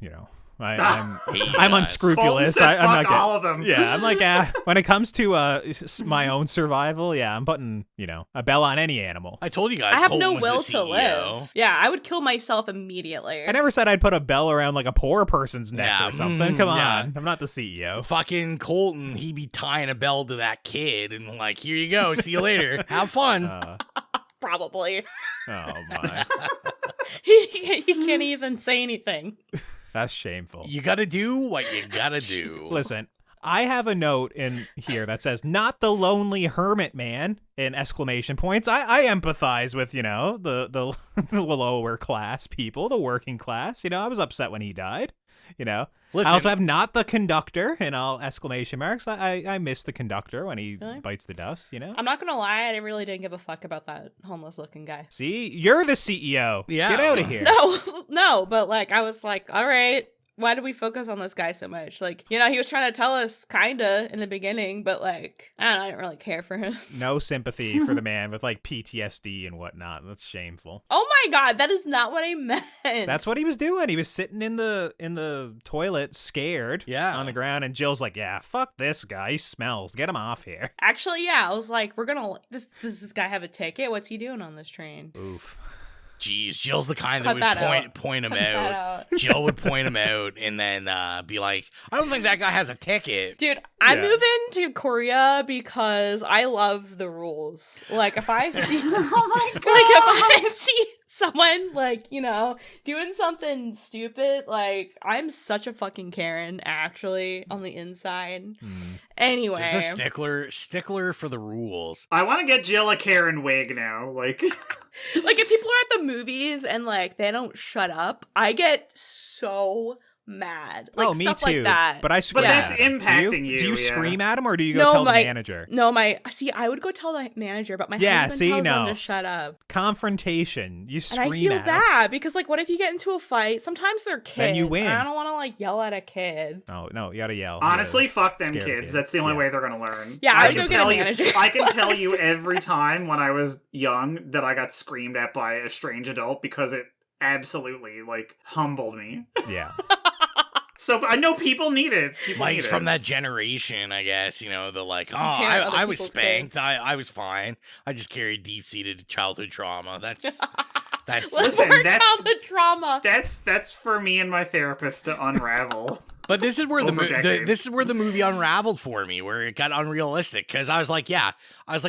I'm unscrupulous. I'm not all of them. Yeah, I'm like, when it comes to my own survival, I'm putting, a bell on any animal. I told you guys, I have Colton no was will the to CEO. live. Yeah, I would kill myself immediately. I never said I'd put a bell around like a poor person's neck or something. Come on, I'm not the CEO. Fucking Colton, he'd be tying a bell to that kid and like, here you go, see you later, have fun. Probably. Oh my. he can't even say anything. That's shameful. You gotta do what you gotta do. Listen, I have a note in here that says, not the lonely hermit man, in exclamation points. I empathize with, the lower class people, the working class. I was upset when he died, Listen, I also have not the conductor in all exclamation marks. I miss the conductor when he bites the dust, I'm not gonna lie, I really didn't give a fuck about that homeless looking guy. See, you're the CEO. Yeah. Get out of here. No, but like I was like, all right, why do we focus on this guy so much? Like, he was trying to tell us kinda in the beginning, but like, I don't know, I didn't really care for him. No sympathy for the man with like PTSD and whatnot. That's shameful. Oh my god, that is not what I meant. That's what he was doing. He was sitting in the toilet, scared, on the ground, and Jill's like, "Yeah, fuck this guy. He smells. Get him off here." Actually, yeah, I was like, "We're gonna does this guy have a ticket? What's he doing on this train?" Oof. Jeez, Jill's the kind that would point him out. Jill would point him out and then be like, I don't think that guy has a ticket. Dude, I'm moving to Korea because I love the rules. Like, if I see... oh my god! Like, if I see someone, like, doing something stupid, like, I'm such a fucking Karen, actually, on the inside. Anyway. Just a stickler for the rules. I want to get Jill a Karen wig now, like... Like, if people are at the movies and, like, they don't shut up, I get so mad. Like, me stuff too. like that. But I scream that's at him. impacting you. Do you scream at him or do you go tell the manager? No, I would go tell the manager, but my husband tells them to shut up. Confrontation. You scream at him. And I feel bad because, like, what if you get into a fight? Sometimes they're kids. Then you win. I don't want to, like, yell at a kid. Oh, no, you gotta yell. Honestly, fuck them kids. That's the only way they're gonna learn. Yeah, I would go get a manager. I can tell you every time when I was young that I got screamed at by a strange adult because it absolutely, like, humbled me. Yeah. So I know people need it. Mike's from that generation, I guess. The like, I was spanked. I was fine. I just carried deep-seated childhood trauma. That's listen. That's childhood trauma. That's for me and my therapist to unravel. But this is where the movie unraveled for me, where it got unrealistic. Because I was like,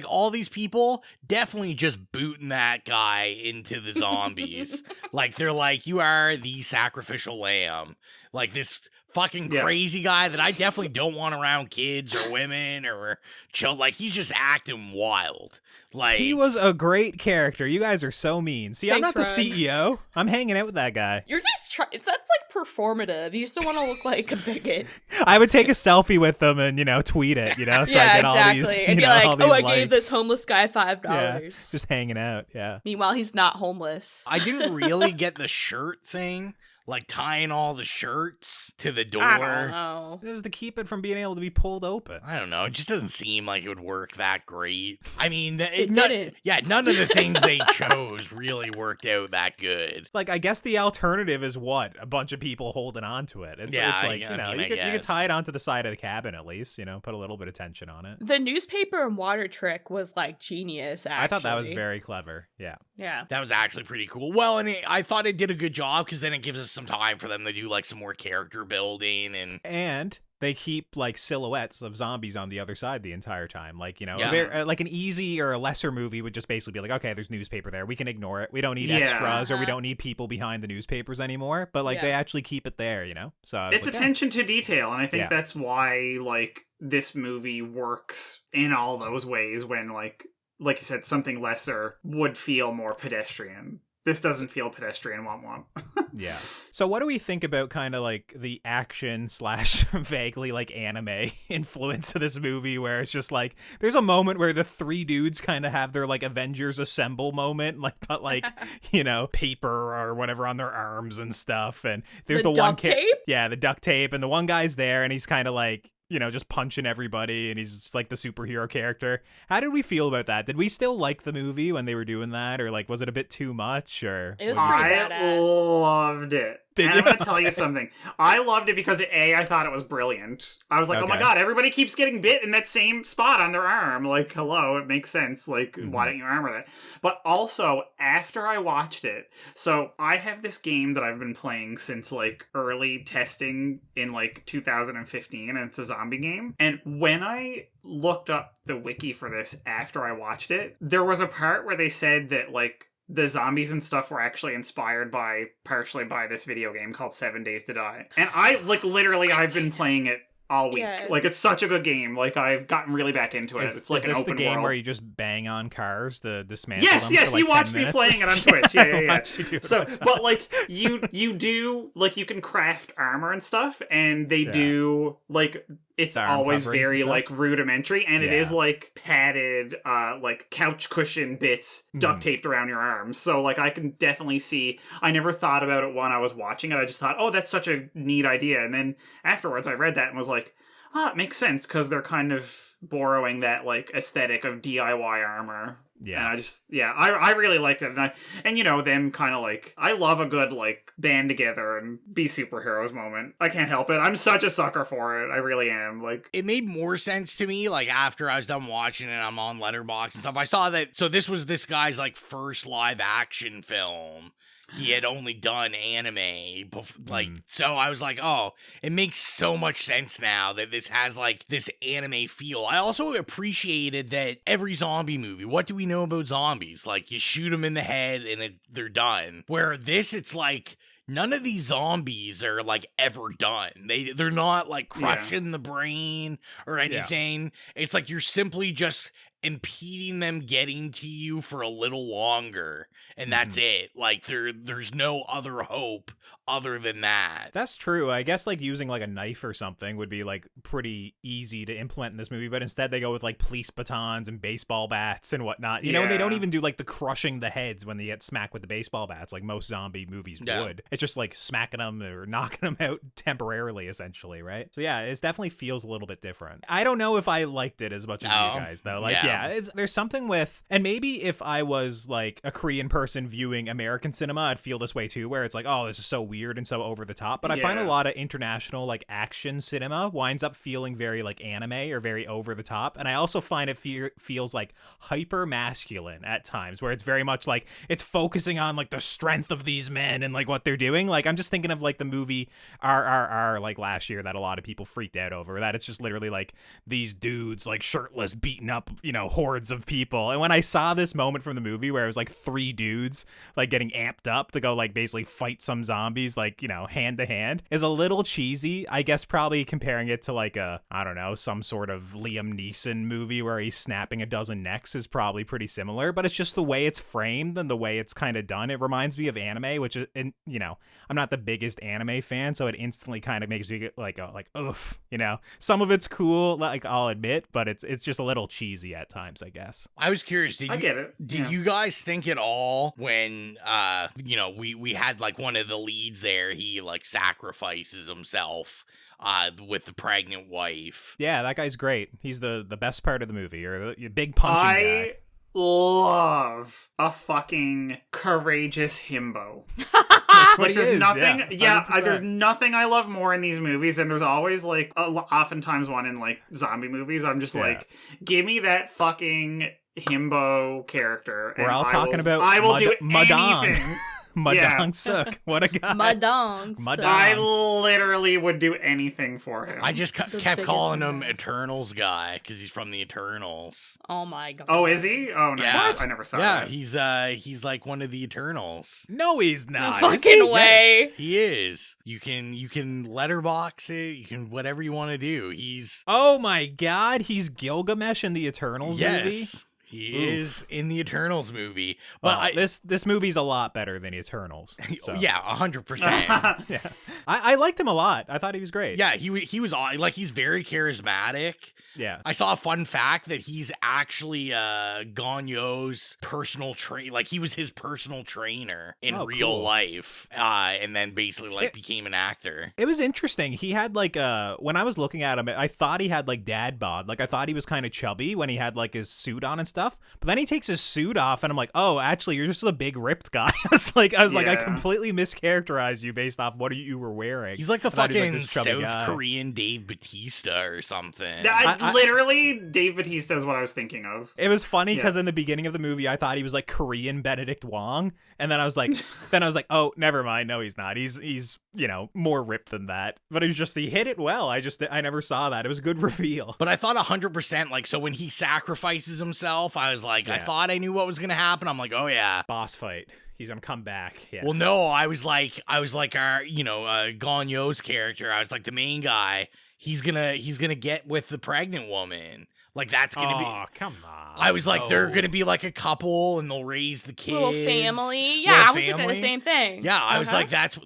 all these people definitely just booting that guy into the zombies. Like, they're like, you are the sacrificial lamb. Like, this fucking crazy guy that I definitely don't want around kids or women or children. Like, he's just acting wild. Like, he was a great character. You guys are so mean. See, I'm not the CEO. I'm hanging out with that guy. You're just that's like performative. You still want to look like a bigot. I would take a selfie with them and tweet it. So I get all these. And be like, I likes. gave this homeless guy $5. Yeah, just hanging out. Yeah. Meanwhile, he's not homeless. I didn't really get the shirt thing. Like tying all the shirts to the door. I don't know. It was to keep it from being able to be pulled open. I don't know. It just doesn't seem like it would work that great. I mean, It didn't. Yeah, none of the things they chose really worked out that good. Like, I guess the alternative is what? A bunch of people holding on to it. It's like, you know, you could tie it onto the side of the cabin at least, you know, put a little bit of tension on it. The newspaper and water trick was like genius, actually. I thought that was very clever. Yeah. Yeah. That was actually pretty cool. Well, and I thought it did a good job because then it gives us some time for them to do like some more character building and they keep like silhouettes of zombies on the other side the entire time. Like, you know, like an easy or a lesser movie would just basically be like, okay, there's newspaper there. We can ignore it. We don't need extras or we don't need people behind the newspapers anymore. But like they actually keep it there, you know? So it's attention to detail. And I think that's why like this movie works in all those ways when like you said, something lesser would feel more pedestrian. This doesn't feel pedestrian womp. Yeah. So what do we think about kind of like the action / vaguely like anime influence of this movie where it's just like there's a moment where the three dudes kind of have their like Avengers Assemble moment, like but like, you know, paper or whatever on their arms and stuff. And there's the one duct tape? Yeah, the duct tape. And the one guy's there and he's kind of like, you know, just punching everybody, and he's just like the superhero character. How did we feel about that? Did we still like the movie when they were doing that, or like was it a bit too much? Or it was pretty badass. I loved it. And I'm going to tell you something. I loved it because I thought it was brilliant. I was like, oh my god, everybody keeps getting bit in that same spot on their arm. Like, hello, it makes sense. Like, why don't you armor that? But also, after I watched it, so I have this game that I've been playing since like early testing in like 2015, and it's a zombie game. And when I looked up the wiki for this after I watched it, there was a part where they said that like the zombies and stuff were actually inspired partially by this video game called 7 Days to Die. And I, like, literally, I've been playing it all week. Yeah. Like, it's such a good game. Like, I've gotten really back into it. It's like an open world. Is this the game where you just bang on cars to dismantle them? Yes, like you watched me playing it on Twitch. Yeah. So, but, like, you do, like, you can craft armor and stuff, and they do, like, it's always very, like, rudimentary, and it is, like, padded, like, couch cushion bits duct taped around your arms. So, like, I can definitely see, I never thought about it when I was watching it. I just thought, oh, that's such a neat idea. And then afterwards, I read that and was like, it makes sense, because they're kind of borrowing that, like, aesthetic of DIY armor. Yeah. And I just, I really liked it. And you know, them kind of like, I love a good, like, band together and be superheroes moment. I can't help it. I'm such a sucker for it. I really am. Like, it made more sense to me, like, after I was done watching it, I'm on Letterboxd and stuff. I saw that, so this was this guy's, like, first live action film. He had only done anime, so I was like, oh, it makes so much sense now that this has, like, this anime feel. I also appreciated that every zombie movie, what do we know about zombies? Like, you shoot them in the head and they're done. Where this, it's like, none of these zombies are, like, ever done. They're not, like, crushing the brain or anything. Yeah. It's like you're simply just impeding them getting to you for a little longer, and that's it. Like, there's no other hope other than that. That's true. I guess, like, using, like, a knife or something would be, like, pretty easy to implement in this movie, but instead they go with, like, police batons and baseball bats and whatnot. You know, and they don't even do, like, the crushing the heads when they get smacked with the baseball bats like most zombie movies would. It's just, like, smacking them or knocking them out temporarily, essentially, right? So, yeah, it definitely feels a little bit different. I don't know if I liked it as much as you guys, though. Like, there's something with, and maybe if I was, like, a Korean person viewing American cinema, I'd feel this way, too, where it's like, oh, this is so weird and so over the top, but I find a lot of international, like, action cinema winds up feeling very, like, anime or very over the top, and I also find it feels like hyper masculine at times, where it's very much like it's focusing on, like, the strength of these men and, like, what they're doing. Like, I'm just thinking of, like, the movie RRR, like, last year that a lot of people freaked out over, that it's just literally like these dudes, like, shirtless, beating up, you know, hordes of people. And when I saw this moment from the movie where it was like three dudes, like, getting amped up to go, like, basically fight some zombies, like, you know, hand to hand, is a little cheesy. I guess probably comparing it to, like, I don't know, some sort of Liam Neeson movie where he's snapping a dozen necks is probably pretty similar, but it's just the way it's framed and the way it's kind of done. It reminds me of anime, which is, you know, I'm not the biggest anime fan, so it instantly kind of makes me get like, oof, you know, some of it's cool, like, I'll admit, but it's just a little cheesy at times, I guess. I was curious, did you guys think at all when, you know, we had, like, one of the lead leads there, he like sacrifices himself with the pregnant wife. Yeah, that guy's great. He's the best part of the movie, or the big punching guy. Love a fucking courageous himbo. That's what like, he there's is. nothing, Yeah, there's nothing I love more in these movies, and there's always like oftentimes one in like zombie movies. I'm just like, give me that fucking himbo character. We're all talking about I will do Madong. anything. Madong Suk. What a guy. Madong. I literally would do anything for him. I just kept calling him Eternals guy because he's from the Eternals. Oh my god. Oh, is he? Oh, nice. Yeah. I never saw that. He's like one of the Eternals. No, he's not. No fucking way. Yes, he is. You can letterbox it. You can whatever you want to do. He's. Oh my god, he's Gilgamesh in the Eternals movie. Yes. He is in the Eternals movie, but this movie's a lot better than Eternals. So. Yeah, 100%. Yeah, I liked him a lot. I thought he was great. Yeah, he was like he's very charismatic. Yeah, I saw a fun fact that he's actually Ganyo's personal trainer. Like he was his personal trainer in real life, and then basically became an actor. It was interesting. He had like when I was looking at him, I thought he had like dad bod. Like I thought he was kind of chubby when he had like his suit on and stuff. But then he takes his suit off, and I'm like, oh, actually, you're just a big ripped guy. I was like, I completely mischaracterized you based off what you were wearing. He's like the fucking South Korean Dave Bautista or something. Literally, Dave Bautista is what I was thinking of. It was funny because in the beginning of the movie, I thought he was like Korean Benedict Wong, and then I was like, oh, never mind. No, he's not. He's more ripped than that. But it was just he hit it well. I never saw that. It was a good reveal. But I thought 100%. Like so, when he sacrifices himself, I was like, I thought I knew what was gonna happen. I'm like, oh yeah, boss fight. He's gonna come back. Yeah. Well, no, I was like our Ganyo's character. I was like the main guy. He's gonna get with the pregnant woman. Like that's gonna be. Oh, come on. I was like, they're gonna be like a couple, and they'll raise the kids. Little family. Yeah, I was thinking the same thing. Yeah, I was like, that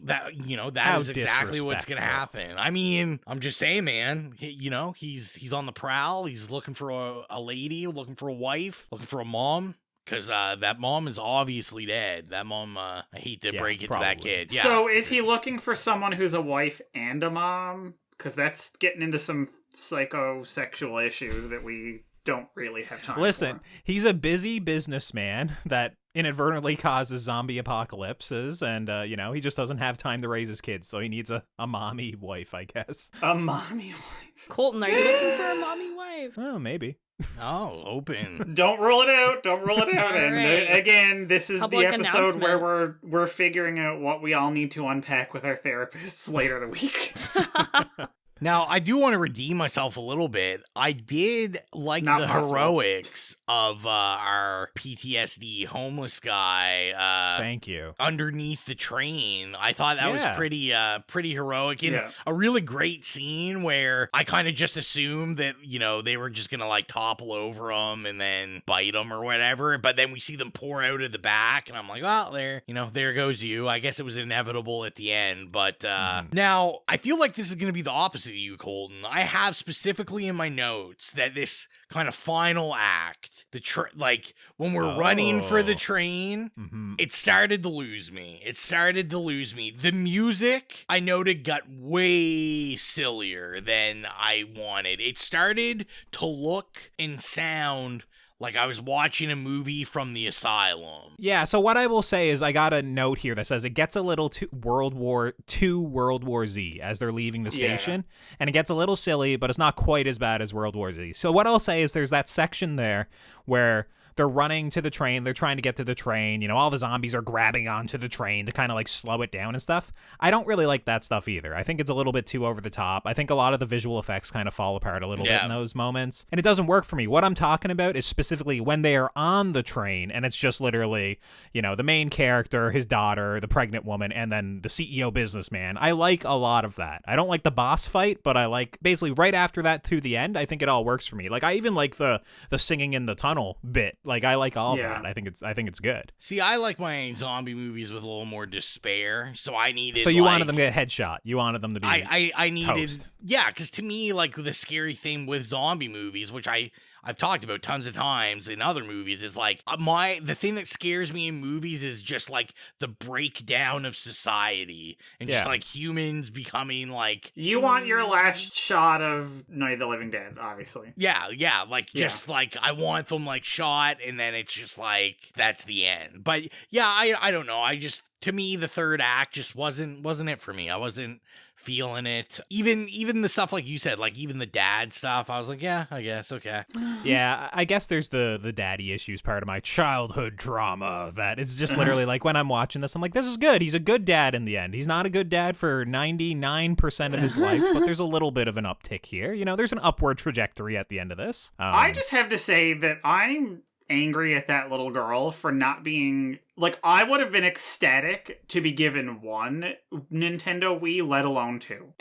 is exactly what's gonna happen. I mean, I'm just saying, man. He's on the prowl. He's looking for a lady, looking for a wife, looking for a mom. Because that mom is obviously dead. That mom, I hate to break it to that kid. Yeah. So is he looking for someone who's a wife and a mom? Because that's getting into some psychosexual issues that we don't really have time for. He's a busy businessman that inadvertently causes zombie apocalypses, and he just doesn't have time to raise his kids, so he needs a mommy wife, I guess. A mommy wife. Colton, are you looking for a mommy wife? Oh, maybe. Oh, open. Don't rule it out. And right. Again, this is Public the episode where we're figuring out what we all need to unpack with our therapists later in the week. Now, I do want to redeem myself a little bit. I did like the heroics of our PTSD homeless guy. Thank you. Underneath the train. I thought that was pretty heroic. And a really great scene where I kind of just assumed that, they were just going to like topple over him and then bite him or whatever. But then we see them pour out of the back and I'm like, well, there goes you. I guess it was inevitable at the end. But now I feel like this is going to be the opposite of you, Colton. I have specifically in my notes that this kind of final act, when we're running for the train, it started to lose me. The music, I noted, got way sillier than I wanted. It started to look and sound like I was watching a movie from the asylum. Yeah, so what I will say is I got a note here that says it gets a little World War Z as they're leaving the station. And it gets a little silly, but it's not quite as bad as World War Z. So what I'll say is there's that section there where they're running to the train. They're trying to get to the train. All the zombies are grabbing onto the train to kind of like slow it down and stuff. I don't really like that stuff either. I think it's a little bit too over the top. I think a lot of the visual effects kind of fall apart a little bit in those moments. And it doesn't work for me. What I'm talking about is specifically when they are on the train and it's just literally, the main character, his daughter, the pregnant woman, and then the CEO businessman. I like a lot of that. I don't like the boss fight, but I like basically right after that to the end. I think it all works for me. Like I even like the singing in the tunnel bit. Like, I like all that. I think it's good. See, I like my zombie movies with a little more despair, so I needed. So you wanted them to get a headshot. You wanted them to be. I needed. Toast. Yeah, because to me, like the scary thing with zombie movies, which I've talked about tons of times in other movies, is like the thing that scares me in movies is just like the breakdown of society and just like humans becoming like. You want your last shot of Night of the Living Dead, obviously. Yeah, like just like I want them like shot, and then it's just like that's the end. But yeah, I don't know. To me, the third act just wasn't it for me. I wasn't feeling it. Even the stuff like you said, like even the dad stuff, I was like, yeah, I guess, okay. Yeah, I guess there's the daddy issues part of my childhood drama that it's just literally like when I'm watching this, I'm like, this is good. He's a good dad in the end. He's not a good dad for 99% of his life, but there's a little bit of an uptick here. You know, there's an upward trajectory at the end of this. I just have to say that I'm angry at that little girl for not being like, I would have been ecstatic to be given one Nintendo Wii, let alone two.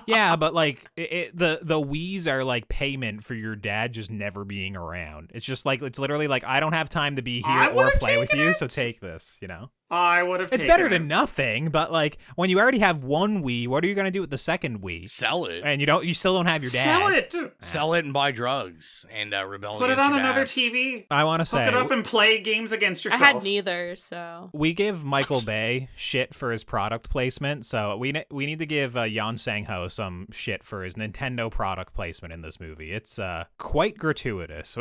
Yeah, but like the Wiis are like payment for your dad just never being around. It's just like, it's literally like, I don't have time to be here or play with you, so take this, you know? I would have. It's better than nothing, but like when you already have one Wii, what are you gonna do with the second Wii? Sell it, and you still don't have your dad. Sell it and buy drugs and rebel. Put it on another TV. I want to say, hook it up and play games against yourself. I had neither, so we give Michael Bay shit for his product placement, so we need to give Yan Sang-ho some shit for his Nintendo product placement in this movie. It's quite gratuitous.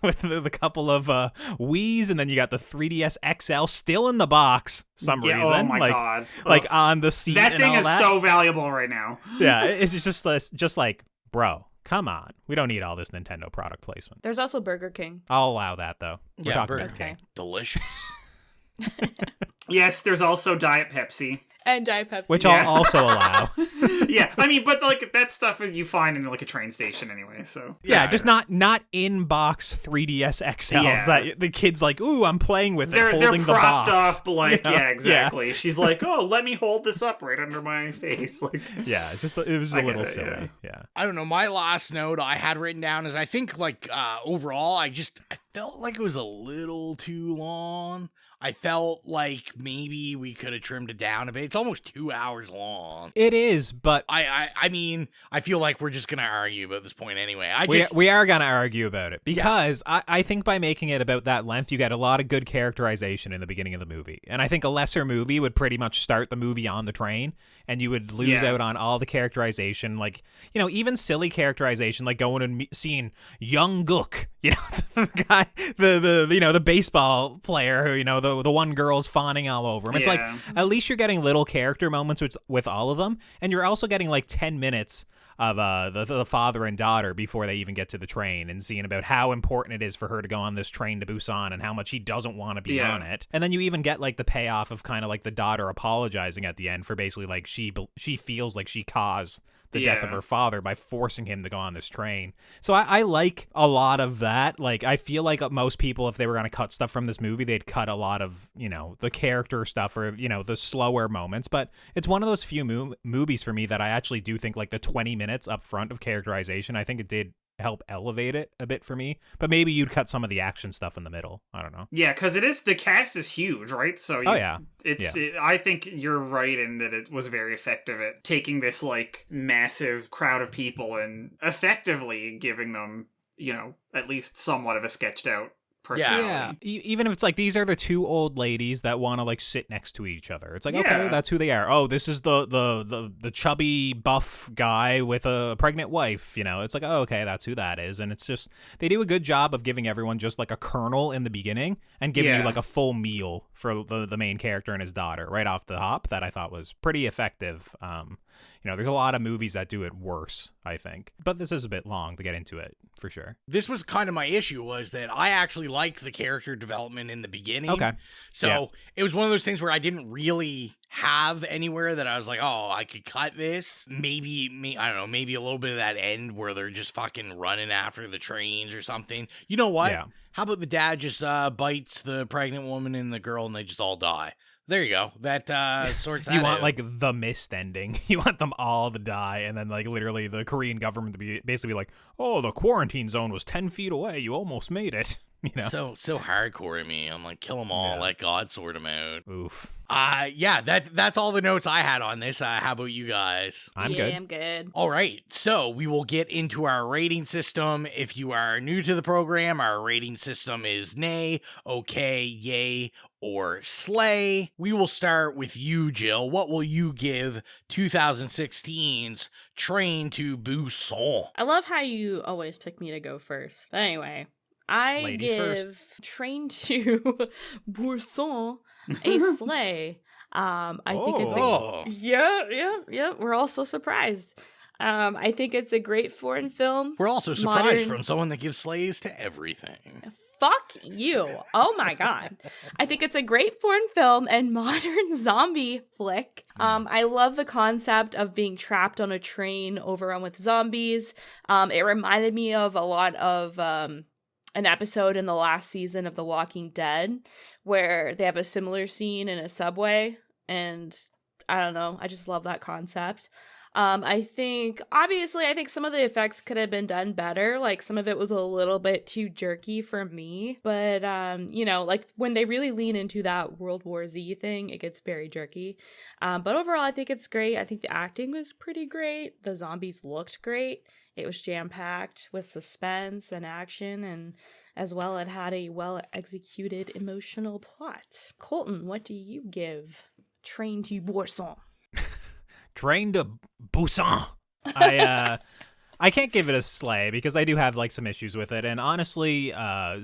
With the couple of Wiis, and then you got the 3DS XL still in the box some reason. Oh my god! Like on the seat. That thing and all is that. so valuable right now. Yeah, it's just like, bro, come on. We don't need all this Nintendo product placement. There's also Burger King. I'll allow that though. We're talking Burger King, delicious. Yes, there's also Diet Pepsi. And Diet Pepsi. Which I'll also allow. Yeah, I mean, but like that stuff you find in like a train station anyway, so. Yeah, just not in-box 3DS XLs that the kid's like, ooh, I'm playing with it, holding the box. They're propped up, like, yeah, exactly. Yeah. She's like, oh, let me hold this up right under my face. Like, yeah, it was a little silly. Yeah. I don't know, my last note I had written down is I think like overall, I felt like it was a little too long. I felt like maybe we could have trimmed it down a bit. It's almost 2 hours long. It is, but I mean, I feel like we're just gonna argue about this point anyway. We are gonna argue about it because I think by making it about that length, you get a lot of good characterization in the beginning of the movie, and I think a lesser movie would pretty much start the movie on the train, and you would lose out on all the characterization, like, you know, even silly characterization, like going and seeing young Gook, you know, the guy, the baseball player who, you know, the one girl's fawning all over him. It's like, at least you're getting little character moments with all of them, and you're also getting like 10 minutes of the father and daughter before they even get to the train, and seeing about how important it is for her to go on this train to Busan and how much he doesn't want to be on it. And then you even get like the payoff of kind of like the daughter apologizing at the end for basically like she feels like she caused the death of her father by forcing him to go on this train. So I like a lot of that. Like, I feel like most people, if they were going to cut stuff from this movie, they'd cut a lot of, you know, the character stuff or, you know, the slower moments. But it's one of those few movies for me that I actually do think like the 20 minutes up front of characterization, I think it did help elevate it a bit for me. But maybe you'd cut some of the action stuff in the middle. I don't know. Yeah, because the cast is huge, right? So I think you're right in that it was very effective at taking this like massive crowd of people and effectively giving them, you know, at least somewhat of a sketched out personality. Yeah, even if it's like these are the two old ladies that want to like sit next to each other. It's like, okay, that's who they are. Oh, this is the chubby buff guy with a pregnant wife, you know. It's like, oh, okay, that's who that is. And it's just, they do a good job of giving everyone just like a kernel in the beginning and giving you like a full meal for the main character and his daughter right off the hop, that I thought was pretty effective. You know, there's a lot of movies that do it worse, I think. But this is a bit long to get into it, for sure. This was kind of my issue, was that I actually liked the character development in the beginning. Okay. So it was one of those things where I didn't really have anywhere that I was like, oh, I could cut this. Maybe I don't know, maybe a little bit of that end where they're just fucking running after the trains or something. You know what? Yeah. How about the dad just bites the pregnant woman and the girl and they just all die? There you go. That sorts out. You want like the mist ending. You want them all to die, and then like literally the Korean government to be basically like, oh, the quarantine zone was 10 feet away. You almost made it. You know, so hardcore to me. I'm like, kill them all, let God sort them out. Oof. Yeah, that's all the notes I had on this. How about you guys? I'm good. I'm good. All right, so we will get into our rating system. If you are new to the program, our rating system is nay, okay, yay, or slay. We will start with you, Jill. What will you give 2016's Train to Busan? I love how you always pick me to go first. But anyway, I Ladies give first. Train to Busan a slay. I think it's yeah. We're all so surprised. I think it's a great foreign film. We're also surprised from someone that gives slays to everything. Fuck you. Oh my god. I think it's a great foreign film and modern zombie flick. I love the concept of being trapped on a train overrun with zombies. It reminded me of a lot of an episode in the last season of The Walking Dead where they have a similar scene in a subway, and I don't know, I just love that concept. I think some of the effects could have been done better. Like, some of it was a little bit too jerky for me. But, like, when they really lean into that World War Z thing, it gets very jerky. But overall, I think it's great. I think the acting was pretty great. The zombies looked great. It was jam-packed with suspense and action, and as well, it had a well-executed emotional plot. Colton, what do you give Train to Busan? Train to Busan. I can't give it a slay because I do have like some issues with it, and honestly,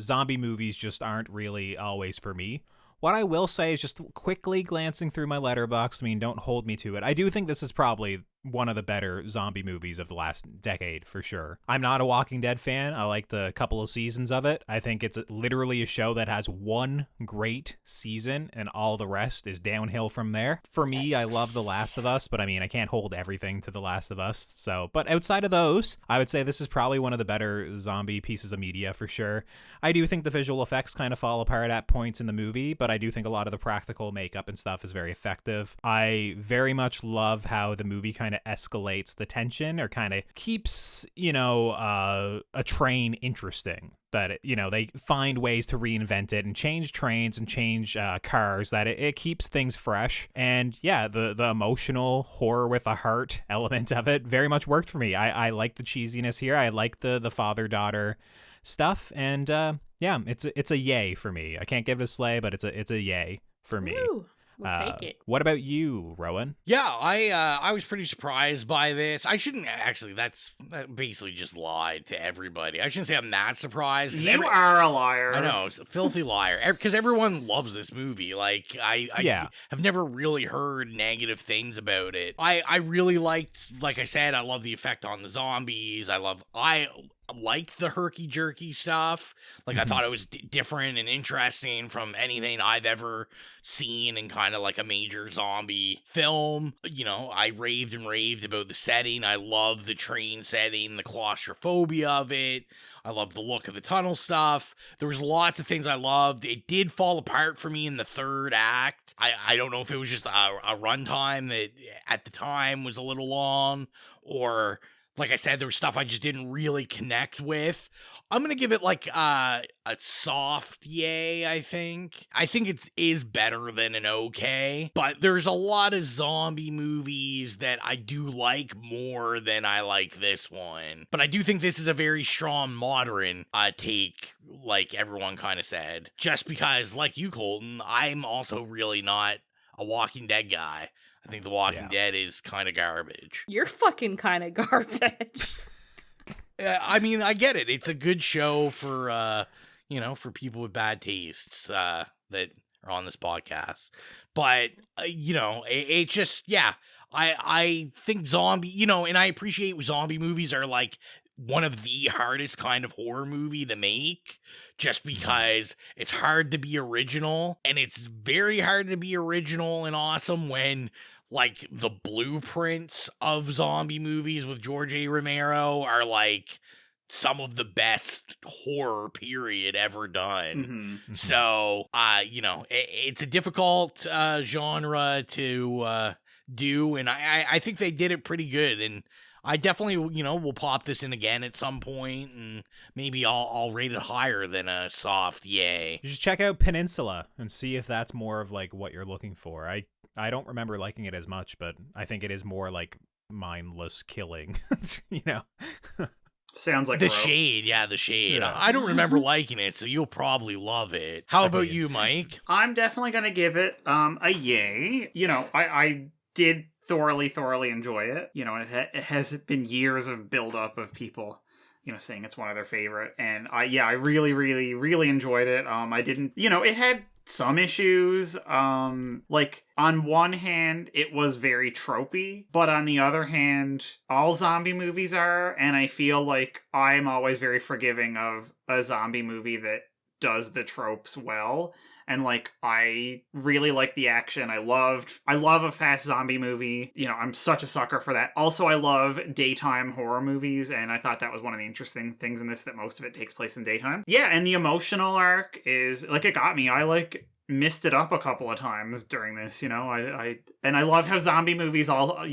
zombie movies just aren't really always for me. What I will say is, just quickly glancing through my letterbox, I mean, don't hold me to it, I do think this is probably one of the better zombie movies of the last decade, for sure. I'm not a Walking Dead fan. I like the couple of seasons of it. I think it's literally a show that has one great season, and all the rest is downhill from there. For me, I love The Last of Us, but I mean, I can't hold everything to The Last of Us. So, but outside of those, I would say this is probably one of the better zombie pieces of media, for sure. I do think the visual effects kind of fall apart at points in the movie, but I do think a lot of the practical makeup and stuff is very effective. I very much love how the movie kind of escalates the tension, or kind of keeps, a train interesting. That they find ways to reinvent it and change trains and change cars, that it keeps things fresh. And yeah, the emotional horror with a heart element of it very much worked for me. I like the cheesiness here. I like the father-daughter stuff, and yeah, it's a yay for me. I can't give it a slay, but it's a yay for me. Woo. We'll take it. What about you, Rowan? Yeah, I was pretty surprised by this. I shouldn't actually. That basically just lied to everybody. I shouldn't say I'm that surprised. You are a liar. I know, it's a filthy liar. Because everyone loves this movie. Like, I have never really heard negative things about it. I really liked, like I said, I love the effect on the zombies. I liked the herky-jerky stuff. Like, I thought it was different and interesting from anything I've ever seen in kind of like a major zombie film. I raved and raved about the setting. I love the train setting, the claustrophobia of it. I love the look of the tunnel stuff. There was lots of things I loved. It did fall apart for me in the third act. I don't know if it was just a runtime that at the time was a little long, or like I said, there was stuff I just didn't really connect with. I'm going to give it like a soft yay, I think. I think it is better than an okay, but there's a lot of zombie movies that I do like more than I like this one. But I do think this is a very strong modern take, like everyone kind of said. Just because, like you, Colton, I'm also really not a Walking Dead guy. I think The Walking Dead is kind of garbage. You're fucking kind of garbage. I mean, I get it. It's a good show for, for people with bad tastes that are on this podcast. But, it just, I think zombie, and I appreciate zombie movies are like one of the hardest kind of horror movie to make, just because it's hard to be original, and it's very hard to be original and awesome when, like, the blueprints of zombie movies with George A. Romero are like some of the best horror period ever done. Mm-hmm. So, it's a difficult genre to do, and I think they did it pretty good. And I definitely, will pop this in again at some point, and maybe I'll rate it higher than a soft yay. Just check out Peninsula and see if that's more of like what you're looking for. I don't remember liking it as much, but I think it is more like mindless killing, Sounds like the Shade. Yeah, The Shade. Yeah. I don't remember liking it, so you'll probably love it. How about you, Mike? I'm definitely going to give it a yay. I did thoroughly enjoy it. It has been years of build-up of people, saying it's one of their favorite. And I really enjoyed it. I didn't, it had some issues. Like, on one hand, it was very tropey, but on the other hand, all zombie movies are, and I feel like I'm always very forgiving of a zombie movie that does the tropes well. And like, I really like the action. I love a fast zombie movie. I'm such a sucker for that. Also, I love daytime horror movies, and I thought that was one of the interesting things in this, that most of it takes place in daytime. Yeah, and the emotional arc is like, it got me. I like missed it up a couple of times during this, I love how zombie movies all,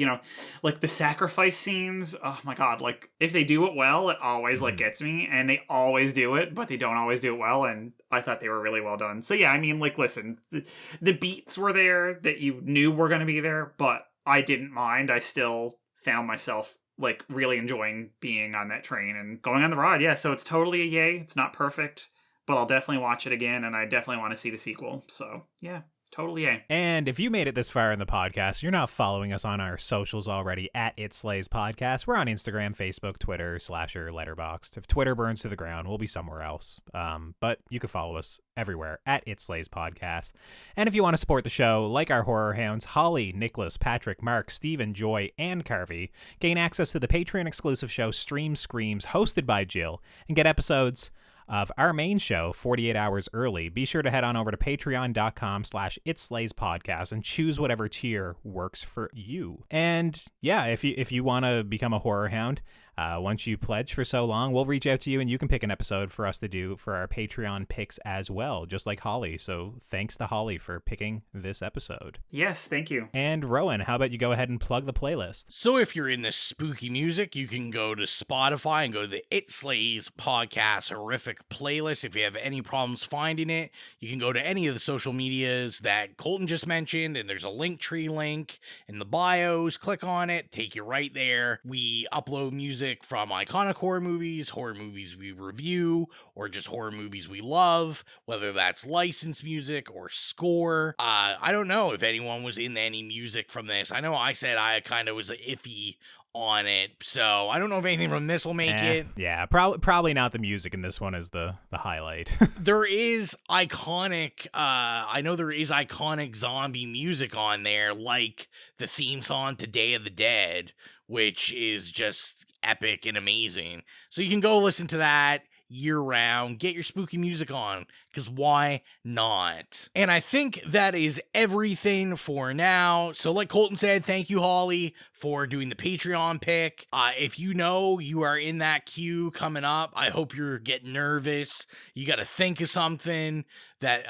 like the sacrifice scenes, oh my god, like if they do it well, it always like gets me, and they always do it, but they don't always do it well, and I thought they were really well done. So yeah, I mean, like, listen, the beats were there that you knew were going to be there, but I didn't mind. I still found myself like really enjoying being on that train and going on the ride. Yeah, so it's totally a yay. It's not perfect, but I'll definitely watch it again, and I definitely want to see the sequel. So, yeah, totally yay. And if you made it this far in the podcast, you're not following us on our socials already, at It Slays Podcast. We're on Instagram, Facebook, Twitter, Slasher, Letterboxd. If Twitter burns to the ground, we'll be somewhere else. But you can follow us everywhere, at It Slays Podcast. And if you want to support the show, like our horror hounds, Holly, Nicholas, Patrick, Mark, Steven, Joy, and Carvey, gain access to the Patreon-exclusive show Stream Screams, hosted by Jill, and get episodes of our main show 48 hours early. Be sure to head on over to patreon.com/itslayspodcast and choose whatever tier works for you. And yeah, if you want to become a horror hound, once you pledge for so long, we'll reach out to you and you can pick an episode for us to do for our Patreon picks as well, just like Holly. So thanks to Holly for picking this episode. Yes, thank you. And Rowan, how about you go ahead and plug the playlist? So if you're into spooky music, you can go to Spotify and go to the It Slays Podcast Horrific playlist. If you have any problems finding it, you can go to any of the social medias that Colton just mentioned, and there's a Linktree link in the bios. Click on it, take you right there. We upload music from iconic horror movies we review, or just horror movies we love, whether that's licensed music or score. I don't know if anyone was in any music from this. I know I said I kind of was iffy on it, so I don't know if anything from this will make it. Yeah, probably not. The music in this one is the highlight. There is iconic, I know there is iconic zombie music on there, like the theme song to Day of the Dead, which is just epic and amazing. So you can go listen to that year-round, get your spooky music on, because why not? And I think that is everything for now. So like Colton said, thank you, Holly, for doing the Patreon pick. If you know you are in that queue coming up, I hope you're getting nervous. You got to think of something that,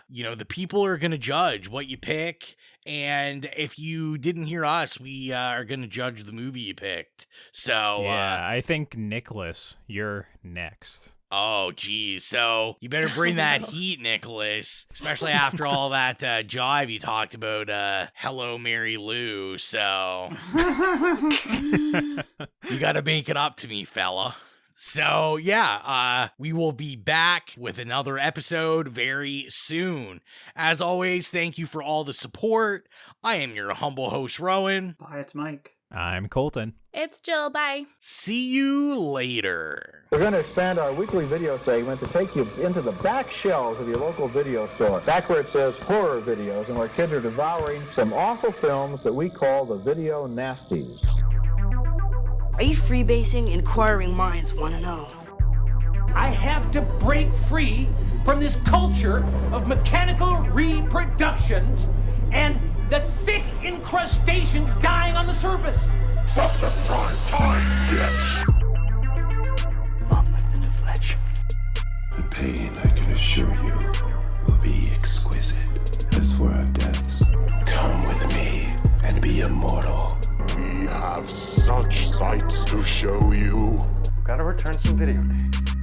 the people are going to judge what you pick. And if you didn't hear us, we are going to judge the movie you picked. So yeah, I think Nicholas, you're next. Oh, geez. So you better bring that heat, Nicholas, especially after all that jive you talked about Hello, Mary Lou. So you got to make it up to me, fella. So, yeah, we will be back with another episode very soon. As always, thank you for all the support. I am your humble host, Rowan. Bye, it's Mike. I'm Colton. It's Jill. Bye. See you later. We're going to expand our weekly video segment to take you into the back shelves of your local video store. Back where it says horror videos and where kids are devouring some awful films that we call the video nasties. Are you freebasing? Inquiring minds want to know. I have to break free from this culture of mechanical reproductions and the thick incrustations dying on the surface. Fuck the prime time, bitch! Mom with the new Fletch. The pain, I can assure you, will be exquisite. As for our deaths, come with me and be immortal. We have such sights to show you. We've got to return some videotapes.